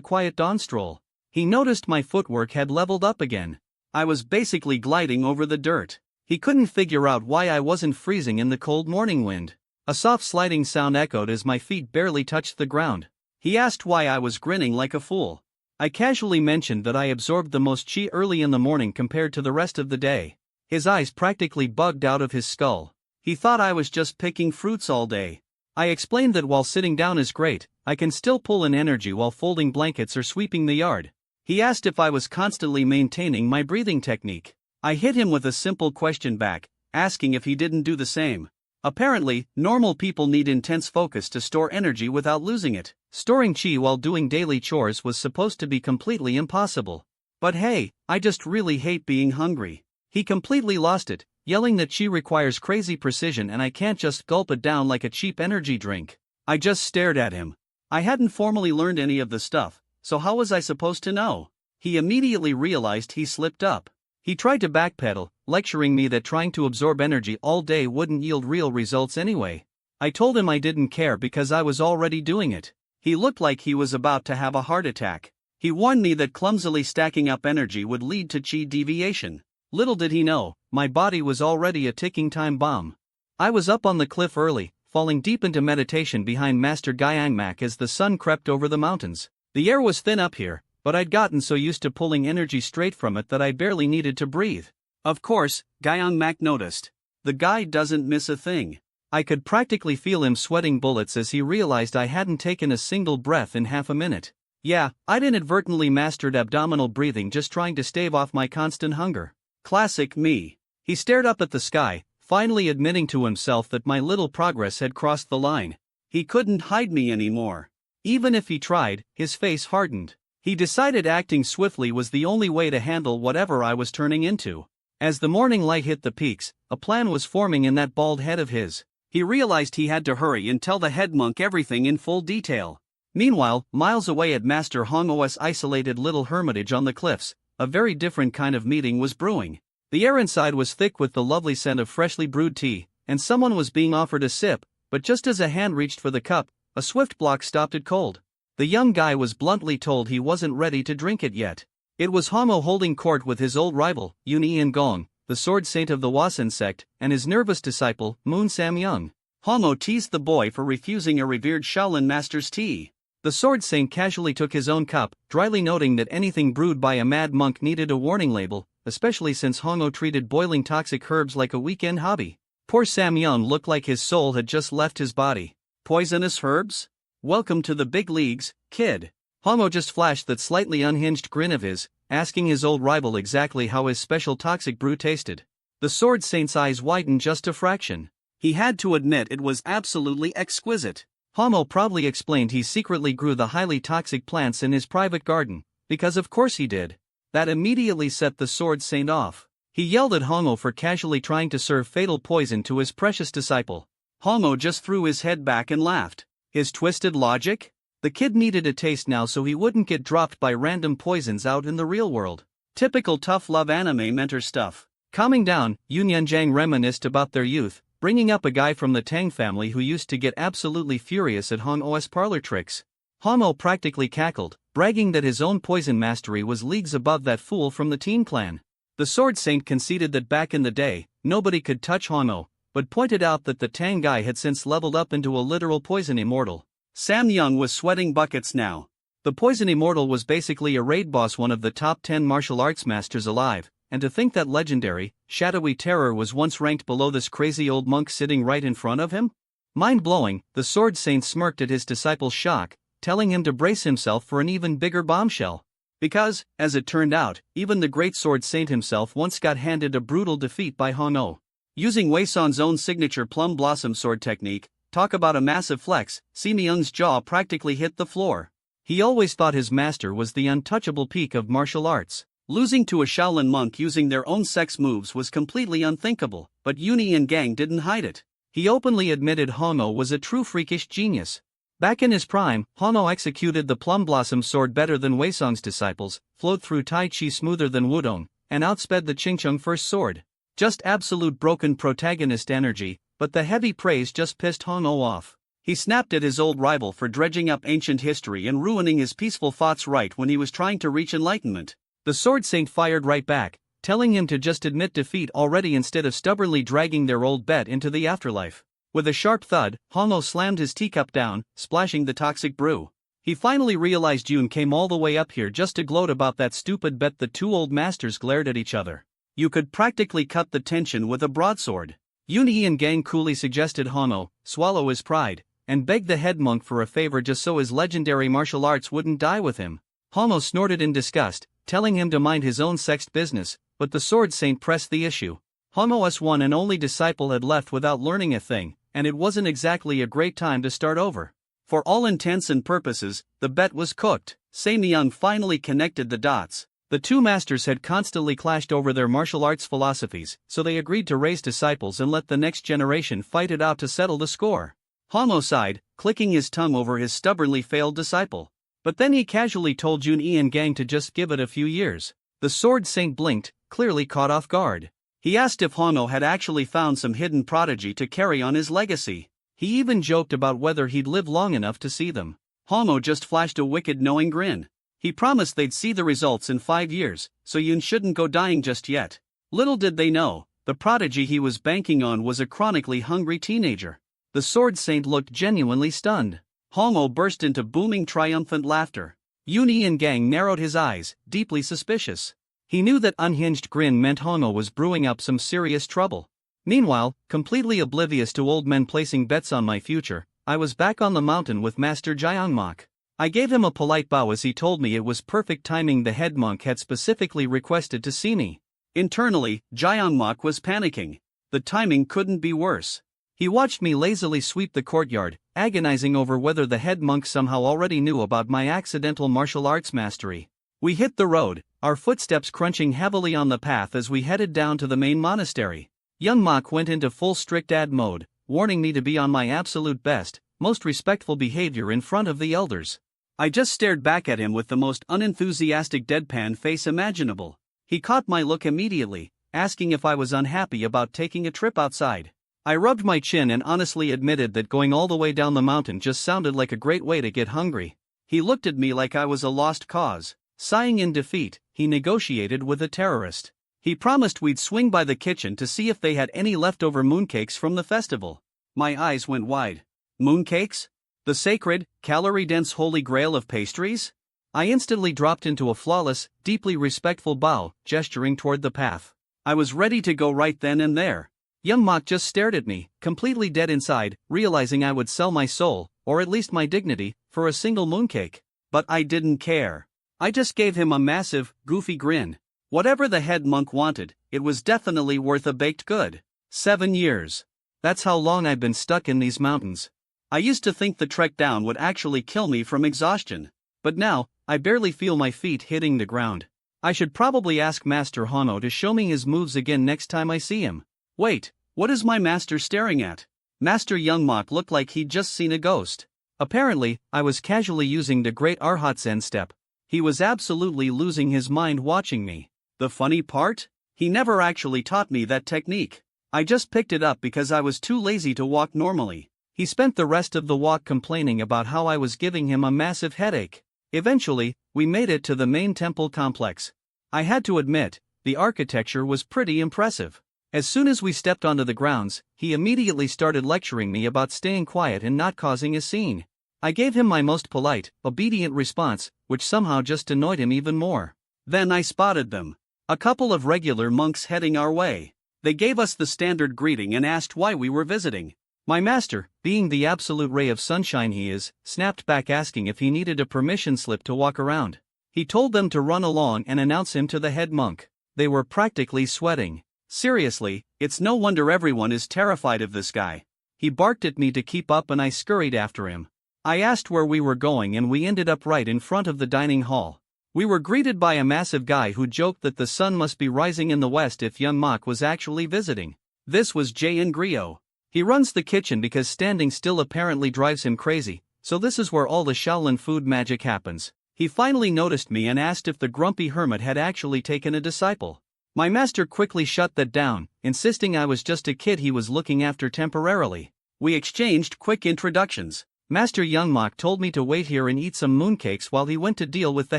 quiet dawn stroll. He noticed my footwork had leveled up again. I was basically gliding over the dirt. He couldn't figure out why I wasn't freezing in the cold morning wind. A soft sliding sound echoed as my feet barely touched the ground. He asked why I was grinning like a fool. I casually mentioned that I absorbed the most chi early in the morning compared to the rest of the day. His eyes practically bugged out of his skull. He thought I was just picking fruits all day. I explained that while sitting down is great, I can still pull in energy while folding blankets or sweeping the yard. He asked if I was constantly maintaining my breathing technique. I hit him with a simple question back, asking if he didn't do the same. Apparently, normal people need intense focus to store energy without losing it. Storing chi while doing daily chores was supposed to be completely impossible. But hey, I just really hate being hungry. He completely lost it, yelling that chi requires crazy precision and I can't just gulp it down like a cheap energy drink. I just stared at him. I hadn't formally learned any of the stuff, so how was I supposed to know? He immediately realized he slipped up. He tried to backpedal, lecturing me that trying to absorb energy all day wouldn't yield real results anyway. I told him I didn't care because I was already doing it. He looked like he was about to have a heart attack. He warned me that clumsily stacking up energy would lead to chi deviation. Little did he know, my body was already a ticking time bomb. I was up on the cliff early, falling deep into meditation behind Master Jiangmuk as the sun crept over the mountains. The air was thin up here, but I'd gotten so used to pulling energy straight from it that I barely needed to breathe. Of course, Gyeong Mak noticed. The guy doesn't miss a thing. I could practically feel him sweating bullets as he realized I hadn't taken a single breath in half a minute. Yeah, I'd inadvertently mastered abdominal breathing just trying to stave off my constant hunger. Classic me. He stared up at the sky, finally admitting to himself that my little progress had crossed the line. He couldn't hide me anymore. Even if he tried, his face hardened. He decided acting swiftly was the only way to handle whatever I was turning into. As the morning light hit the peaks, a plan was forming in that bald head of his. He realized he had to hurry and tell the head monk everything in full detail. Meanwhile, miles away at Master Hongho's isolated little hermitage on the cliffs, a very different kind of meeting was brewing. The air inside was thick with the lovely scent of freshly brewed tea, and someone was being offered a sip, but just as a hand reached for the cup, a swift block stopped it cold. The young guy was bluntly told he wasn't ready to drink it yet. It was Hongho holding court with his old rival, Yun Gong, the sword saint of the Wasen sect, and his nervous disciple, Moon Samyung. Hongho teased the boy for refusing a revered Shaolin master's tea. The sword saint casually took his own cup, dryly noting that anything brewed by a mad monk needed a warning label, especially since Hongho treated boiling toxic herbs like a weekend hobby. Poor Samyung looked like his soul had just left his body. Poisonous herbs? Welcome to the big leagues, kid. Hongho just flashed that slightly unhinged grin of his, asking his old rival exactly how his special toxic brew tasted. The sword saint's eyes widened just a fraction. He had to admit it was absolutely exquisite. Hongho proudly explained he secretly grew the highly toxic plants in his private garden, because of course he did. That immediately set the sword saint off. He yelled at Hongho for casually trying to serve fatal poison to his precious disciple. Hongho just threw his head back and laughed. His twisted logic? The kid needed a taste now so he wouldn't get dropped by random poisons out in the real world. Typical tough love anime mentor stuff. Calming down, Yun Yanjiang reminisced about their youth, bringing up a guy from the Tang family who used to get absolutely furious at Hongho's parlor tricks. Hongho practically cackled, bragging that his own poison mastery was leagues above that fool from the Teen clan. The sword saint conceded that back in the day, nobody could touch Hongho, but pointed out that the Tang guy had since leveled up into a literal poison immortal. Samyung was sweating buckets now. The poison immortal was basically a raid boss, one of the top 10 martial arts masters alive, and to think that legendary, shadowy terror was once ranked below this crazy old monk sitting right in front of him? Mind-blowing, the sword saint smirked at his disciple's shock, telling him to brace himself for an even bigger bombshell. Because, as it turned out, even the great sword saint himself once got handed a brutal defeat by Hongho. Using Wei San's own signature plum blossom sword technique, talk about a massive flex, Samyung's jaw practically hit the floor. He always thought his master was the untouchable peak of martial arts. Losing to a Shaolin monk using their own sex moves was completely unthinkable, but Yun Gang didn't hide it. He openly admitted Hongho was a true freakish genius. Back in his prime, Hongho executed the plum blossom sword better than Wei Song's disciples, flowed through Tai Chi smoother than Wudong, and outsped the Qingcheng first sword. Just absolute broken protagonist energy, but the heavy praise just pissed Hongho off. He snapped at his old rival for dredging up ancient history and ruining his peaceful thoughts right when he was trying to reach enlightenment. The sword saint fired right back, telling him to just admit defeat already instead of stubbornly dragging their old bet into the afterlife. With a sharp thud, Hongho slammed his teacup down, splashing the toxic brew. He finally realized Yun came all the way up here just to gloat about that stupid bet. The two old masters glared at each other. You could practically cut the tension with a broadsword. Yun Gang coolly suggested Hongho swallow his pride, and begged the head monk for a favor just so his legendary martial arts wouldn't die with him. Hongho snorted in disgust, telling him to mind his own sex business, but the sword saint pressed the issue. Hongho's one and only disciple had left without learning a thing, and it wasn't exactly a great time to start over. For all intents and purposes, the bet was cooked. Samyung finally connected the dots. The two masters had constantly clashed over their martial arts philosophies, so they agreed to raise disciples and let the next generation fight it out to settle the score. Hongho sighed, clicking his tongue over his stubbornly failed disciple. But then he casually told Yun Gang to just give it a few years. The sword saint blinked, clearly caught off guard. He asked if Hongho had actually found some hidden prodigy to carry on his legacy. He even joked about whether he'd live long enough to see them. Hongho just flashed a wicked knowing grin. He promised they'd see the results in 5 years, so Yun shouldn't go dying just yet. Little did they know, the prodigy he was banking on was a chronically hungry teenager. The sword saint looked genuinely stunned. Hongho burst into booming triumphant laughter. Yun Gang narrowed his eyes, deeply suspicious. He knew that unhinged grin meant Hono was brewing up some serious trouble. Meanwhile, completely oblivious to old men placing bets on my future, I was back on the mountain with Master Jaeongmak. I gave him a polite bow as he told me it was perfect timing. The head monk had specifically requested to see me. Internally, Jaeongmak was panicking. The timing couldn't be worse. He watched me lazily sweep the courtyard, agonizing over whether the head monk somehow already knew about my accidental martial arts mastery. We hit the road, our footsteps crunching heavily on the path as we headed down to the main monastery. Young Mok went into full strict ad mode, warning me to be on my absolute best, most respectful behavior in front of the elders. I just stared back at him with the most unenthusiastic deadpan face imaginable. He caught my look immediately, asking if I was unhappy about taking a trip outside. I rubbed my chin and honestly admitted that going all the way down the mountain just sounded like a great way to get hungry. He looked at me like I was a lost cause. Sighing in defeat, he negotiated with a terrorist. He promised we'd swing by the kitchen to see if they had any leftover mooncakes from the festival. My eyes went wide. Mooncakes? The sacred, calorie-dense holy grail of pastries? I instantly dropped into a flawless, deeply respectful bow, gesturing toward the path. I was ready to go right then and there. Young Mok just stared at me, completely dead inside, realizing I would sell my soul, or at least my dignity, for a single mooncake. But I didn't care. I just gave him a massive, goofy grin. Whatever the head monk wanted, it was definitely worth a baked good. 7 years. That's how long I've been stuck in these mountains. I used to think the trek down would actually kill me from exhaustion. But now, I barely feel my feet hitting the ground. I should probably ask Master Hono to show me his moves again next time I see him. Wait, what is my master staring at? Master Young Mok looked like he'd just seen a ghost. Apparently, I was casually using the Great Arhat Zen step. He was absolutely losing his mind watching me. The funny part? He never actually taught me that technique. I just picked it up because I was too lazy to walk normally. He spent the rest of the walk complaining about how I was giving him a massive headache. Eventually, we made it to the main temple complex. I had to admit, the architecture was pretty impressive. As soon as we stepped onto the grounds, he immediately started lecturing me about staying quiet and not causing a scene. I gave him my most polite, obedient response, which somehow just annoyed him even more. Then I spotted them. A couple of regular monks heading our way. They gave us the standard greeting and asked why we were visiting. My master, being the absolute ray of sunshine he is, snapped back asking if he needed a permission slip to walk around. He told them to run along and announce him to the head monk. They were practically sweating. Seriously, it's no wonder everyone is terrified of this guy. He barked at me to keep up and I scurried after him. I asked where we were going and we ended up right in front of the dining hall. We were greeted by a massive guy who joked that the sun must be rising in the west if Young Mok was actually visiting. This was Jae Grio. He runs the kitchen because standing still apparently drives him crazy, so this is where all the Shaolin food magic happens. He finally noticed me and asked if the grumpy hermit had actually taken a disciple. My master quickly shut that down, insisting I was just a kid he was looking after temporarily. We exchanged quick introductions. Master Young Mok told me to wait here and eat some mooncakes while he went to deal with the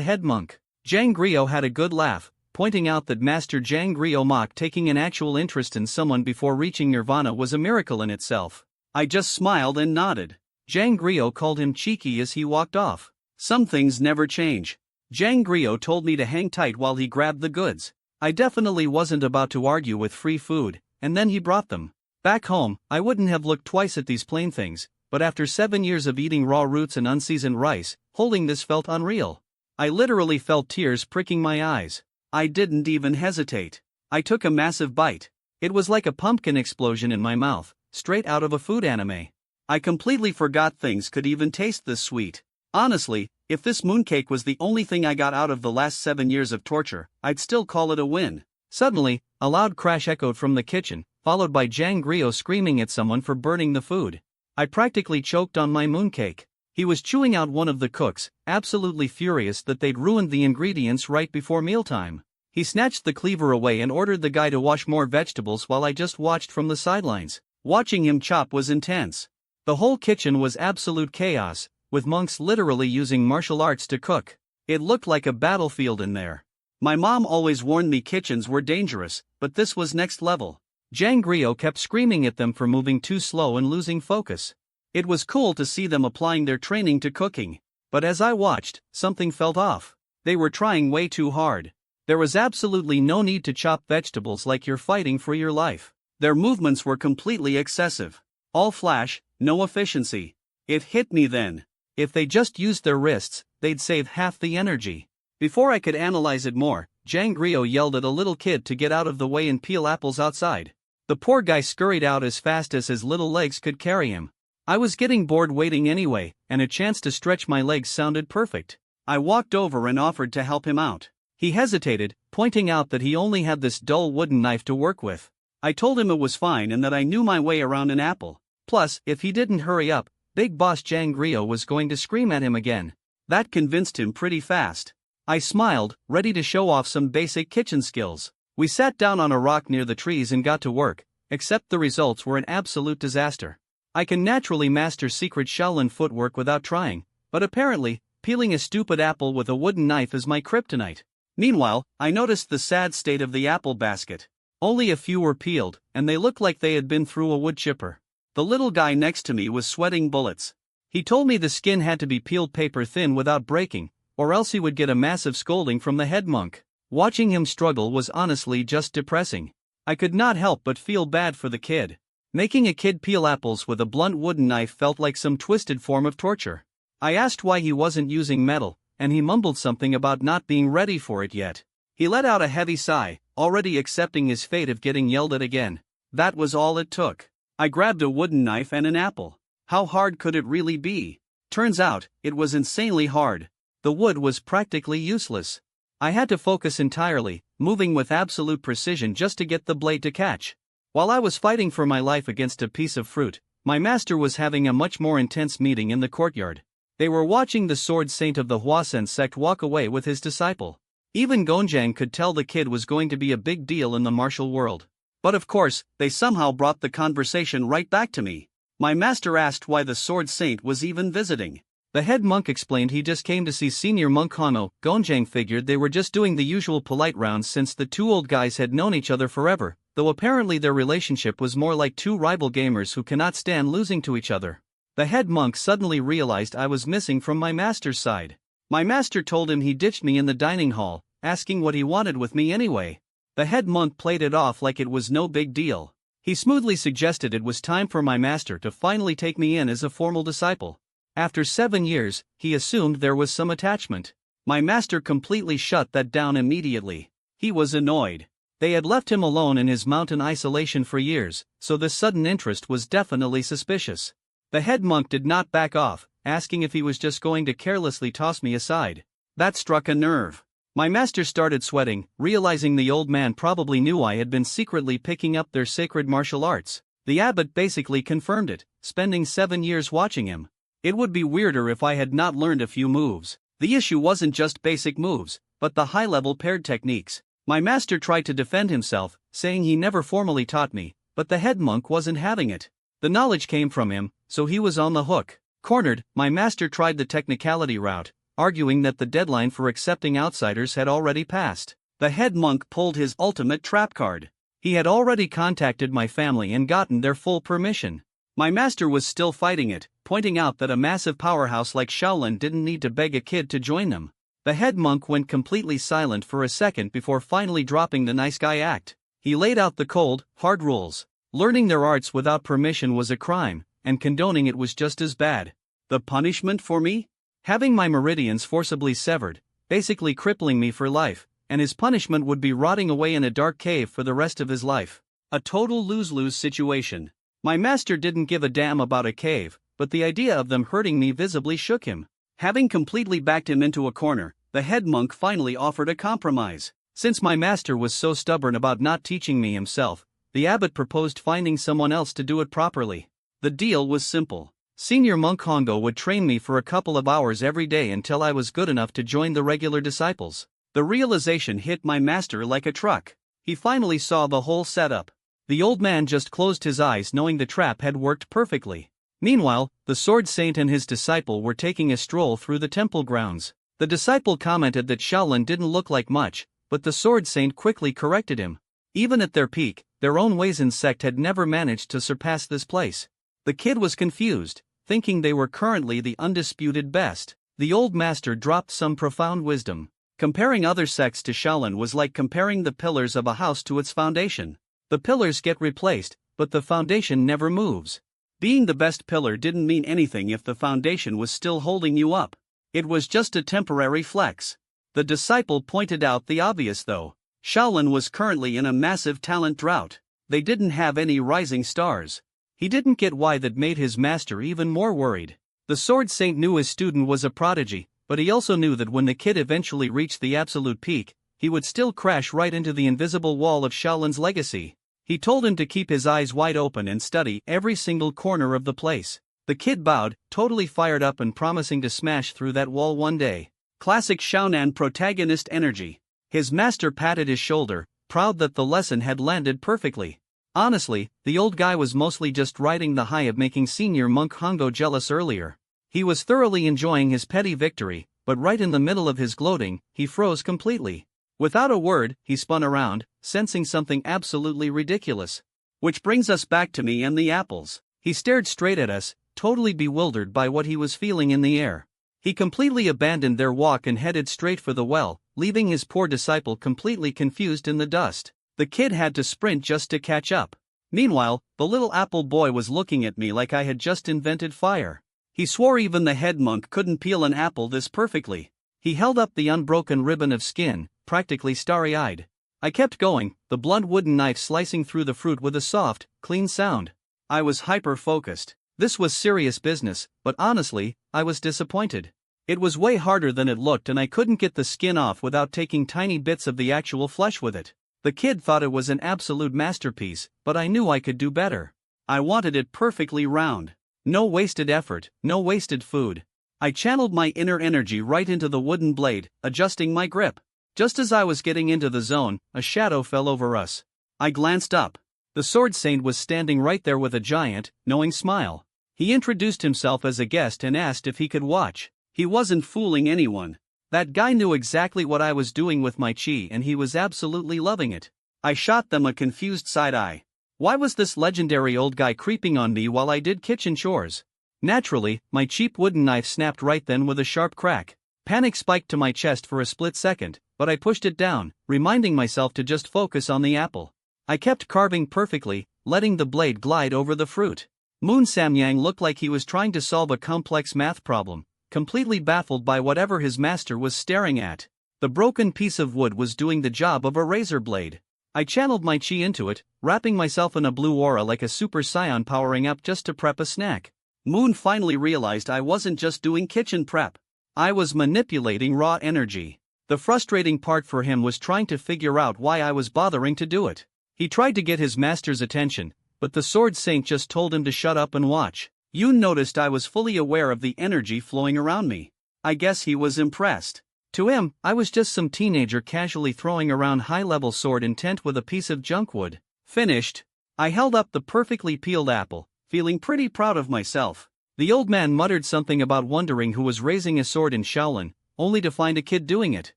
head monk. Jang Grio had a good laugh, pointing out that Master Jang Grio Mok taking an actual interest in someone before reaching nirvana was a miracle in itself. I just smiled and nodded. Jang Grio called him cheeky as he walked off. Some things never change. Jang Grio told me to hang tight while he grabbed the goods. I definitely wasn't about to argue with free food, and then he brought them. Back home, I wouldn't have looked twice at these plain things, but after 7 years of eating raw roots and unseasoned rice, holding this felt unreal. I literally felt tears pricking my eyes. I didn't even hesitate. I took a massive bite. It was like a pumpkin explosion in my mouth, straight out of a food anime. I completely forgot things could even taste this sweet. Honestly, if this mooncake was the only thing I got out of the last 7 years of torture, I'd still call it a win. Suddenly, a loud crash echoed from the kitchen, followed by Jang Grio screaming at someone for burning the food. I practically choked on my mooncake. He was chewing out one of the cooks, absolutely furious that they'd ruined the ingredients right before mealtime. He snatched the cleaver away and ordered the guy to wash more vegetables while I just watched from the sidelines. Watching him chop was intense. The whole kitchen was absolute chaos, with monks literally using martial arts to cook. It looked like a battlefield in there. My mom always warned me kitchens were dangerous, but this was next level. Jang Grio kept screaming at them for moving too slow and losing focus. It was cool to see them applying their training to cooking, but as I watched, something felt off. They were trying way too hard. There was absolutely no need to chop vegetables like you're fighting for your life. Their movements were completely excessive. All flash, no efficiency. It hit me then. If they just used their wrists, they'd save half the energy. Before I could analyze it more, Jangrio yelled at a little kid to get out of the way and peel apples outside. The poor guy scurried out as fast as his little legs could carry him. I was getting bored waiting anyway, and a chance to stretch my legs sounded perfect. I walked over and offered to help him out. He hesitated, pointing out that he only had this dull wooden knife to work with. I told him it was fine and that I knew my way around an apple. Plus, if he didn't hurry up, Big Boss Jangrio was going to scream at him again. That convinced him pretty fast. I smiled, ready to show off some basic kitchen skills. We sat down on a rock near the trees and got to work, except the results were an absolute disaster. I can naturally master secret Shaolin footwork without trying, but apparently, peeling a stupid apple with a wooden knife is my kryptonite. Meanwhile, I noticed the sad state of the apple basket. Only a few were peeled, and they looked like they had been through a wood chipper. The little guy next to me was sweating bullets. He told me the skin had to be peeled paper thin without breaking, or else he would get a massive scolding from the head monk. Watching him struggle was honestly just depressing. I could not help but feel bad for the kid. Making a kid peel apples with a blunt wooden knife felt like some twisted form of torture. I asked why he wasn't using metal, and he mumbled something about not being ready for it yet. He let out a heavy sigh, already accepting his fate of getting yelled at again. That was all it took. I grabbed a wooden knife and an apple. How hard could it really be? Turns out, it was insanely hard. The wood was practically useless. I had to focus entirely, moving with absolute precision just to get the blade to catch. While I was fighting for my life against a piece of fruit, my master was having a much more intense meeting in the courtyard. They were watching the sword saint of the Huasen sect walk away with his disciple. Even Gonjang could tell the kid was going to be a big deal in the martial world. But of course, they somehow brought the conversation right back to me. My master asked why the sword saint was even visiting. The head monk explained he just came to see senior monk Hano. Gonjang figured they were just doing the usual polite rounds since the two old guys had known each other forever, though apparently their relationship was more like two rival gamers who cannot stand losing to each other. The head monk suddenly realized I was missing from my master's side. My master told him he ditched me in the dining hall, asking what he wanted with me anyway. The head monk played it off like it was no big deal. He smoothly suggested it was time for my master to finally take me in as a formal disciple. After 7 years, he assumed there was some attachment. My master completely shut that down immediately. He was annoyed. They had left him alone in his mountain isolation for years, so this sudden interest was definitely suspicious. The head monk did not back off, asking if he was just going to carelessly toss me aside. That struck a nerve. My master started sweating, realizing the old man probably knew I had been secretly picking up their sacred martial arts. The abbot basically confirmed it, spending 7 years watching him. It would be weirder if I had not learned a few moves. The issue wasn't just basic moves, but the high-level paired techniques. My master tried to defend himself, saying he never formally taught me, but the head monk wasn't having it. The knowledge came from him, so he was on the hook. Cornered, my master tried the technicality route, arguing that the deadline for accepting outsiders had already passed. The head monk pulled his ultimate trap card. He had already contacted my family and gotten their full permission. My master was still fighting it, pointing out that a massive powerhouse like Shaolin didn't need to beg a kid to join them. The head monk went completely silent for a second before finally dropping the nice guy act. He laid out the cold, hard rules. Learning their arts without permission was a crime, and condoning it was just as bad. The punishment for me? Having my meridians forcibly severed, basically crippling me for life, and his punishment would be rotting away in a dark cave for the rest of his life. A total lose-lose situation. My master didn't give a damn about a cave, but the idea of them hurting me visibly shook him. Having completely backed him into a corner, the head monk finally offered a compromise. Since my master was so stubborn about not teaching me himself, the abbot proposed finding someone else to do it properly. The deal was simple. Senior monk Hongo would train me for a couple of hours every day until I was good enough to join the regular disciples. The realization hit my master like a truck. He finally saw the whole setup. The old man just closed his eyes knowing the trap had worked perfectly. Meanwhile, the sword saint and his disciple were taking a stroll through the temple grounds. The disciple commented that Shaolin didn't look like much, but the sword saint quickly corrected him. Even at their peak, their own Waizen sect had never managed to surpass this place. The kid was confused, thinking they were currently the undisputed best. The old master dropped some profound wisdom. Comparing other sects to Shaolin was like comparing the pillars of a house to its foundation. The pillars get replaced, but the foundation never moves. Being the best pillar didn't mean anything if the foundation was still holding you up. It was just a temporary flex. The disciple pointed out the obvious though. Shaolin was currently in a massive talent drought. They didn't have any rising stars. He didn't get why that made his master even more worried. The Sword Saint knew his student was a prodigy, but he also knew that when the kid eventually reached the absolute peak, he would still crash right into the invisible wall of Shaolin's legacy. He told him to keep his eyes wide open and study every single corner of the place. The kid bowed, totally fired up and promising to smash through that wall one day. Classic Shaonan protagonist energy. His master patted his shoulder, proud that the lesson had landed perfectly. Honestly, the old guy was mostly just riding the high of making senior monk Hongo jealous earlier. He was thoroughly enjoying his petty victory, but right in the middle of his gloating, he froze completely. Without a word, he spun around, sensing something absolutely ridiculous. Which brings us back to me and the apples. He stared straight at us, totally bewildered by what he was feeling in the air. He completely abandoned their walk and headed straight for the well, leaving his poor disciple completely confused in the dust. The kid had to sprint just to catch up. Meanwhile, the little apple boy was looking at me like I had just invented fire. He swore even the head monk couldn't peel an apple this perfectly. He held up the unbroken ribbon of skin, practically starry-eyed. I kept going, the blunt wooden knife slicing through the fruit with a soft, clean sound. I was hyper-focused. This was serious business, but honestly, I was disappointed. It was way harder than it looked and I couldn't get the skin off without taking tiny bits of the actual flesh with it. The kid thought it was an absolute masterpiece, but I knew I could do better. I wanted it perfectly round. No wasted effort, no wasted food. I channeled my inner energy right into the wooden blade, adjusting my grip. Just as I was getting into the zone, a shadow fell over us. I glanced up. The Sword Saint was standing right there with a giant, knowing smile. He introduced himself as a guest and asked if he could watch. He wasn't fooling anyone. That guy knew exactly what I was doing with my chi and he was absolutely loving it. I shot them a confused side eye. Why was this legendary old guy creeping on me while I did kitchen chores? Naturally, my cheap wooden knife snapped right then with a sharp crack. Panic spiked to my chest for a split second, but I pushed it down, reminding myself to just focus on the apple. I kept carving perfectly, letting the blade glide over the fruit. Moon Samyang looked like he was trying to solve a complex math problem, completely baffled by whatever his master was staring at. The broken piece of wood was doing the job of a razor blade. I channeled my chi into it, wrapping myself in a blue aura like a super saiyan powering up just to prep a snack. Moon finally realized I wasn't just doing kitchen prep. I was manipulating raw energy. The frustrating part for him was trying to figure out why I was bothering to do it. He tried to get his master's attention, but the Sword Saint just told him to shut up and watch. Yoon noticed I was fully aware of the energy flowing around me. I guess he was impressed. To him, I was just some teenager casually throwing around high-level sword intent with a piece of junk wood. Finished. I held up the perfectly peeled apple, feeling pretty proud of myself. The old man muttered something about wondering who was raising a sword in Shaolin, only to find a kid doing it.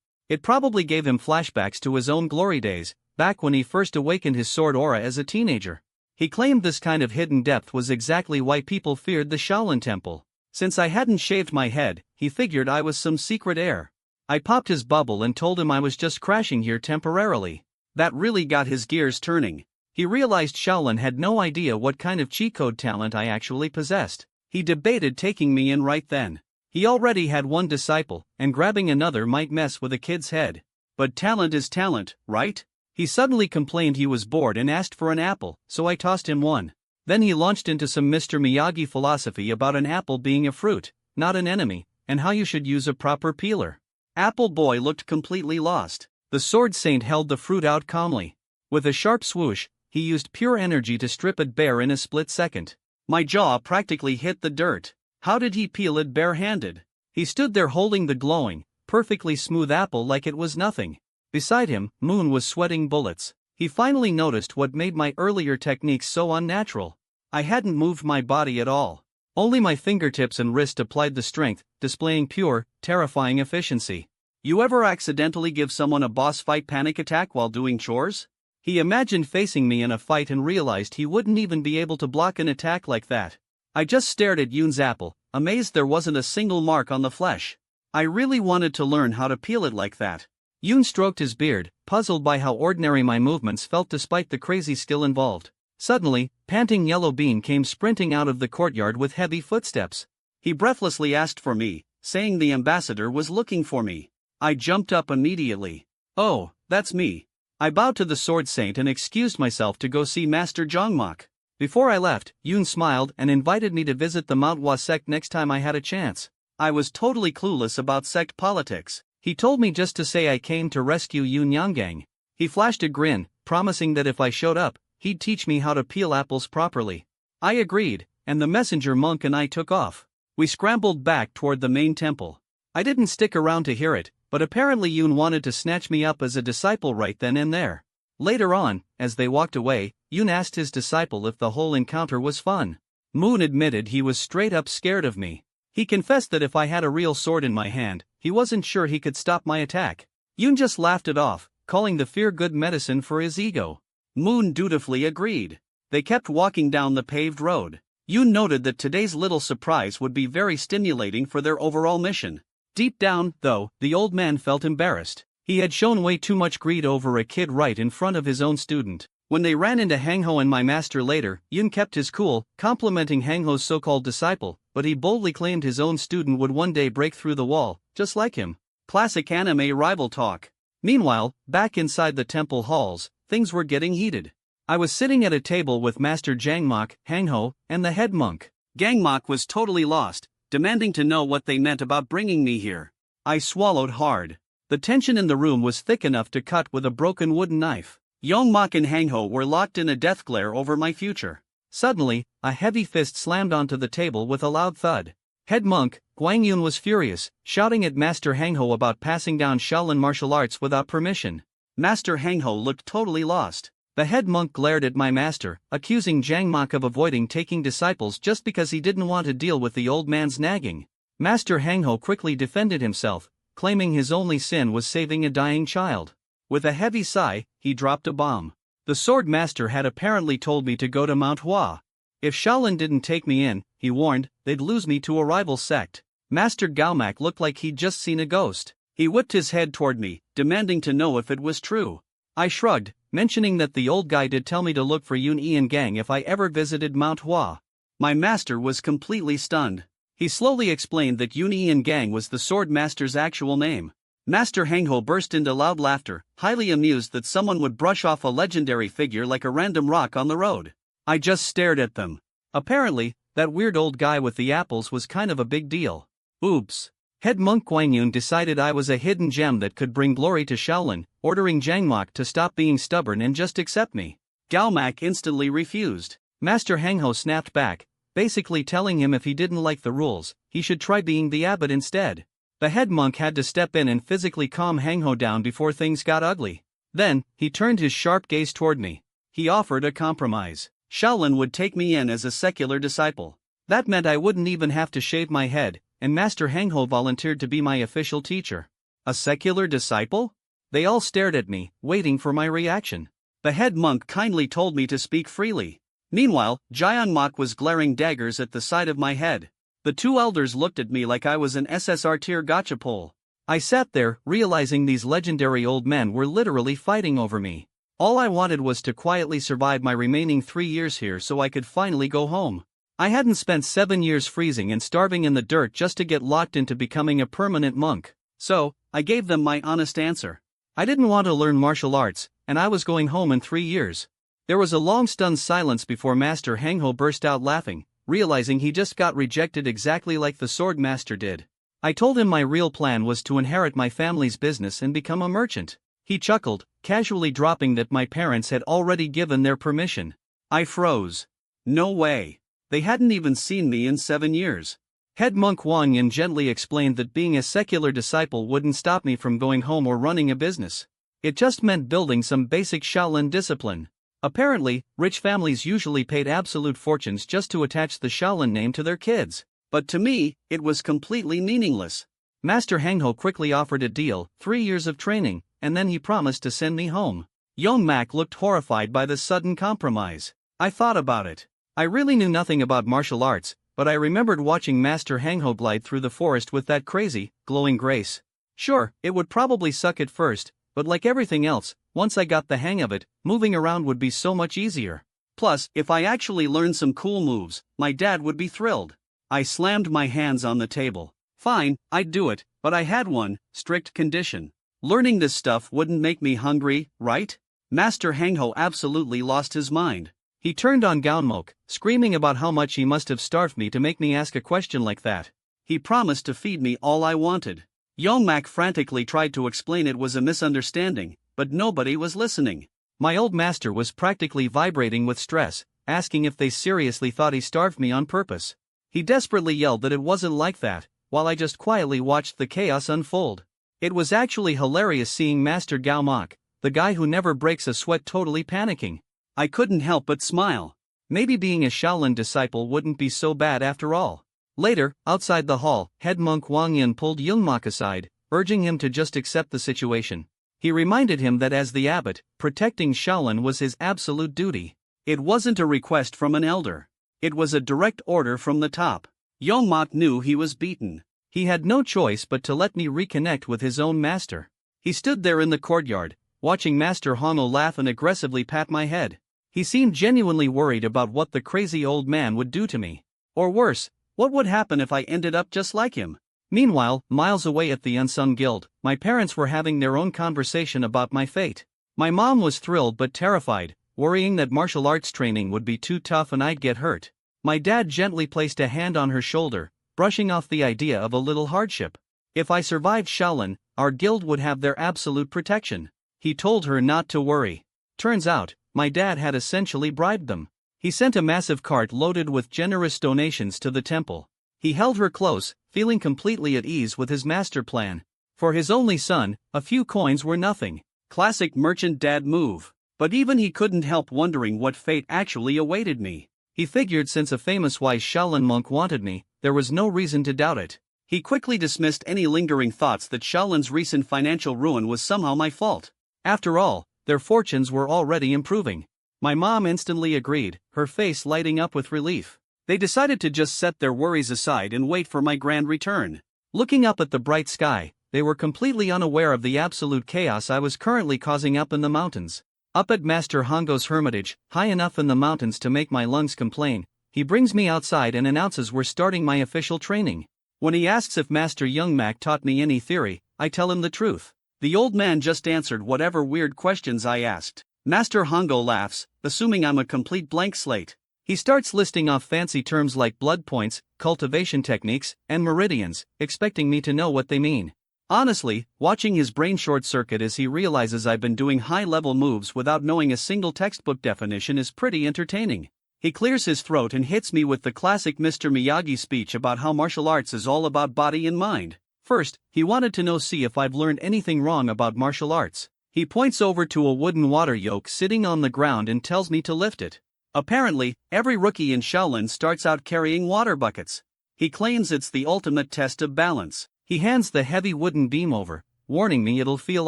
It probably gave him flashbacks to his own glory days, back when he first awakened his sword aura as a teenager. He claimed this kind of hidden depth was exactly why people feared the Shaolin Temple. Since I hadn't shaved my head, he figured I was some secret heir. I popped his bubble and told him I was just crashing here temporarily. That really got his gears turning. He realized Shaolin had no idea what kind of cheat code talent I actually possessed. He debated taking me in right then. He already had one disciple, and grabbing another might mess with a kid's head. But talent is talent, right? He suddenly complained he was bored and asked for an apple, so I tossed him one. Then he launched into some Mr. Miyagi philosophy about an apple being a fruit, not an enemy, and how you should use a proper peeler. Apple Boy looked completely lost. The Sword Saint held the fruit out calmly. With a sharp swoosh, he used pure energy to strip it bare in a split second. My jaw practically hit the dirt. How did he peel it bare-handed? He stood there holding the glowing, perfectly smooth apple like it was nothing. Beside him, Moon was sweating bullets. He finally noticed what made my earlier techniques so unnatural. I hadn't moved my body at all. Only my fingertips and wrist applied the strength, displaying pure, terrifying efficiency. You ever accidentally give someone a boss fight panic attack while doing chores? He imagined facing me in a fight and realized he wouldn't even be able to block an attack like that. I just stared at Yoon's apple, amazed there wasn't a single mark on the flesh. I really wanted to learn how to peel it like that. Yoon stroked his beard, puzzled by how ordinary my movements felt despite the crazy skill involved. Suddenly, panting Yellow Bean came sprinting out of the courtyard with heavy footsteps. He breathlessly asked for me, saying the ambassador was looking for me. I jumped up immediately. "Oh, that's me." I bowed to the Sword Saint and excused myself to go see Master Jongmak. Before I left, Yoon smiled and invited me to visit the Manhwa sect next time I had a chance. I was totally clueless about sect politics. He told me just to say I came to rescue Yoon Yanggang. He flashed a grin, promising that if I showed up, he'd teach me how to peel apples properly. I agreed, and the messenger monk and I took off. We scrambled back toward the main temple. I didn't stick around to hear it, but apparently Yoon wanted to snatch me up as a disciple right then and there. Later on, as they walked away, Yoon asked his disciple if the whole encounter was fun. Moon admitted he was straight up scared of me. He confessed that if I had a real sword in my hand, he wasn't sure he could stop my attack. Yoon just laughed it off, calling the fear good medicine for his ego. Moon dutifully agreed. They kept walking down the paved road. Yoon noted that today's little surprise would be very stimulating for their overall mission. Deep down, though, the old man felt embarrassed. He had shown way too much greed over a kid right in front of his own student. When they ran into Hangho and my master later, Yoon kept his cool, complimenting Hangho's so-called disciple, but he boldly claimed his own student would one day break through the wall, just like him. Classic anime rival talk. Meanwhile, back inside the temple halls, things were getting heated. I was sitting at a table with Master Jangmak, Hangho, and the head monk. Gangmak was totally lost, demanding to know what they meant about bringing me here. I swallowed hard. The tension in the room was thick enough to cut with a broken wooden knife. Yongmak and Hangho were locked in a death glare over my future. Suddenly, a heavy fist slammed onto the table with a loud thud. Head monk, Guangyun was furious, shouting at Master Hangho about passing down Shaolin martial arts without permission. Master Hangho looked totally lost. The head monk glared at my master, accusing Jangmak of avoiding taking disciples just because he didn't want to deal with the old man's nagging. Master Hangho quickly defended himself, claiming his only sin was saving a dying child. With a heavy sigh, he dropped a bomb. The sword master had apparently told me to go to Manhwa. If Shaolin didn't take me in, he warned, they'd lose me to a rival sect. Master Gaumak looked like he'd just seen a ghost. He whipped his head toward me, demanding to know if it was true. I shrugged, mentioning that the old guy did tell me to look for Yoon Ian Gang if I ever visited Manhwa. My master was completely stunned. He slowly explained that Yoon Ian Gang was the sword master's actual name. Master Hangho burst into loud laughter, highly amused that someone would brush off a legendary figure like a random rock on the road. I just stared at them. Apparently, that weird old guy with the apples was kind of a big deal. Oops. Head monk Guangyun decided I was a hidden gem that could bring glory to Shaolin, ordering Jangmak to stop being stubborn and just accept me. Gaumak instantly refused. Master Hangho snapped back, basically telling him if he didn't like the rules, he should try being the abbot instead. The head monk had to step in and physically calm Hangho down before things got ugly. Then, he turned his sharp gaze toward me. He offered a compromise. Shaolin would take me in as a secular disciple. That meant I wouldn't even have to shave my head, and Master Hangho volunteered to be my official teacher. A secular disciple? They all stared at me, waiting for my reaction. The head monk kindly told me to speak freely. Meanwhile, Jayangmak was glaring daggers at the side of my head. The two elders looked at me like I was an SSR tier gachapole. I sat there, realizing these legendary old men were literally fighting over me. All I wanted was to quietly survive my remaining 3 years here so I could finally go home. I hadn't spent 7 years freezing and starving in the dirt just to get locked into becoming a permanent monk. So, I gave them my honest answer. I didn't want to learn martial arts, and I was going home in 3 years. There was a long stunned silence before Master Hangho burst out laughing, realizing he just got rejected exactly like the sword master did. I told him my real plan was to inherit my family's business and become a merchant. He chuckled, casually dropping that my parents had already given their permission. I froze. No way. They hadn't even seen me in 7 years. Head monk Wang Yin gently explained that being a secular disciple wouldn't stop me from going home or running a business. It just meant building some basic Shaolin discipline. Apparently, rich families usually paid absolute fortunes just to attach the Shaolin name to their kids. But to me, it was completely meaningless. Master Hangho quickly offered a deal, 3 years of training, and then he promised to send me home. Yongmak looked horrified by the sudden compromise. I thought about it. I really knew nothing about martial arts, but I remembered watching Master Hangho glide through the forest with that crazy, glowing grace. Sure, it would probably suck at first, but like everything else, once I got the hang of it, moving around would be so much easier. Plus, if I actually learned some cool moves, my dad would be thrilled. I slammed my hands on the table. Fine, I'd do it, but I had one strict condition. Learning this stuff wouldn't make me hungry, right? Master Hangho absolutely lost his mind. He turned on Gaunmok, screaming about how much he must have starved me to make me ask a question like that. He promised to feed me all I wanted. Yongmak frantically tried to explain it was a misunderstanding, but nobody was listening. My old master was practically vibrating with stress, asking if they seriously thought he starved me on purpose. He desperately yelled that it wasn't like that, while I just quietly watched the chaos unfold. It was actually hilarious seeing Master Gaumok, the guy who never breaks a sweat, totally panicking. I couldn't help but smile. Maybe being a Shaolin disciple wouldn't be so bad after all. Later, outside the hall, head monk Wang Yin pulled Yungmak aside, urging him to just accept the situation. He reminded him that as the abbot, protecting Shaolin was his absolute duty. It wasn't a request from an elder. It was a direct order from the top. Yongmak knew he was beaten. He had no choice but to let me reconnect with his own master. He stood there in the courtyard, watching Master Hongo laugh and aggressively pat my head. He seemed genuinely worried about what the crazy old man would do to me. Or worse, what would happen if I ended up just like him? Meanwhile, miles away at the Unsung Guild, my parents were having their own conversation about my fate. My mom was thrilled but terrified, worrying that martial arts training would be too tough and I'd get hurt. My dad gently placed a hand on her shoulder, brushing off the idea of a little hardship. If I survived Shaolin, our guild would have their absolute protection. He told her not to worry. Turns out, my dad had essentially bribed them. He sent a massive cart loaded with generous donations to the temple. He held her close, feeling completely at ease with his master plan. For his only son, a few coins were nothing. Classic merchant dad move. But even he couldn't help wondering what fate actually awaited me. He figured since a famous wise Shaolin monk wanted me, there was no reason to doubt it. He quickly dismissed any lingering thoughts that Shaolin's recent financial ruin was somehow my fault. After all, their fortunes were already improving. My mom instantly agreed, her face lighting up with relief. They decided to just set their worries aside and wait for my grand return. Looking up at the bright sky, they were completely unaware of the absolute chaos I was currently causing up in the mountains. Up at Master Hongo's hermitage, high enough in the mountains to make my lungs complain, he brings me outside and announces we're starting my official training. When he asks if Master Youngmak taught me any theory, I tell him the truth. The old man just answered whatever weird questions I asked. Master Hongo laughs, assuming I'm a complete blank slate. He starts listing off fancy terms like blood points, cultivation techniques, and meridians, expecting me to know what they mean. Honestly, watching his brain short-circuit as he realizes I've been doing high-level moves without knowing a single textbook definition is pretty entertaining. He clears his throat and hits me with the classic Mr. Miyagi speech about how martial arts is all about body and mind. First, he wanted to see if I've learned anything wrong about martial arts. He points over to a wooden water yoke sitting on the ground and tells me to lift it. Apparently, every rookie in Shaolin starts out carrying water buckets. He claims it's the ultimate test of balance. He hands the heavy wooden beam over, warning me it'll feel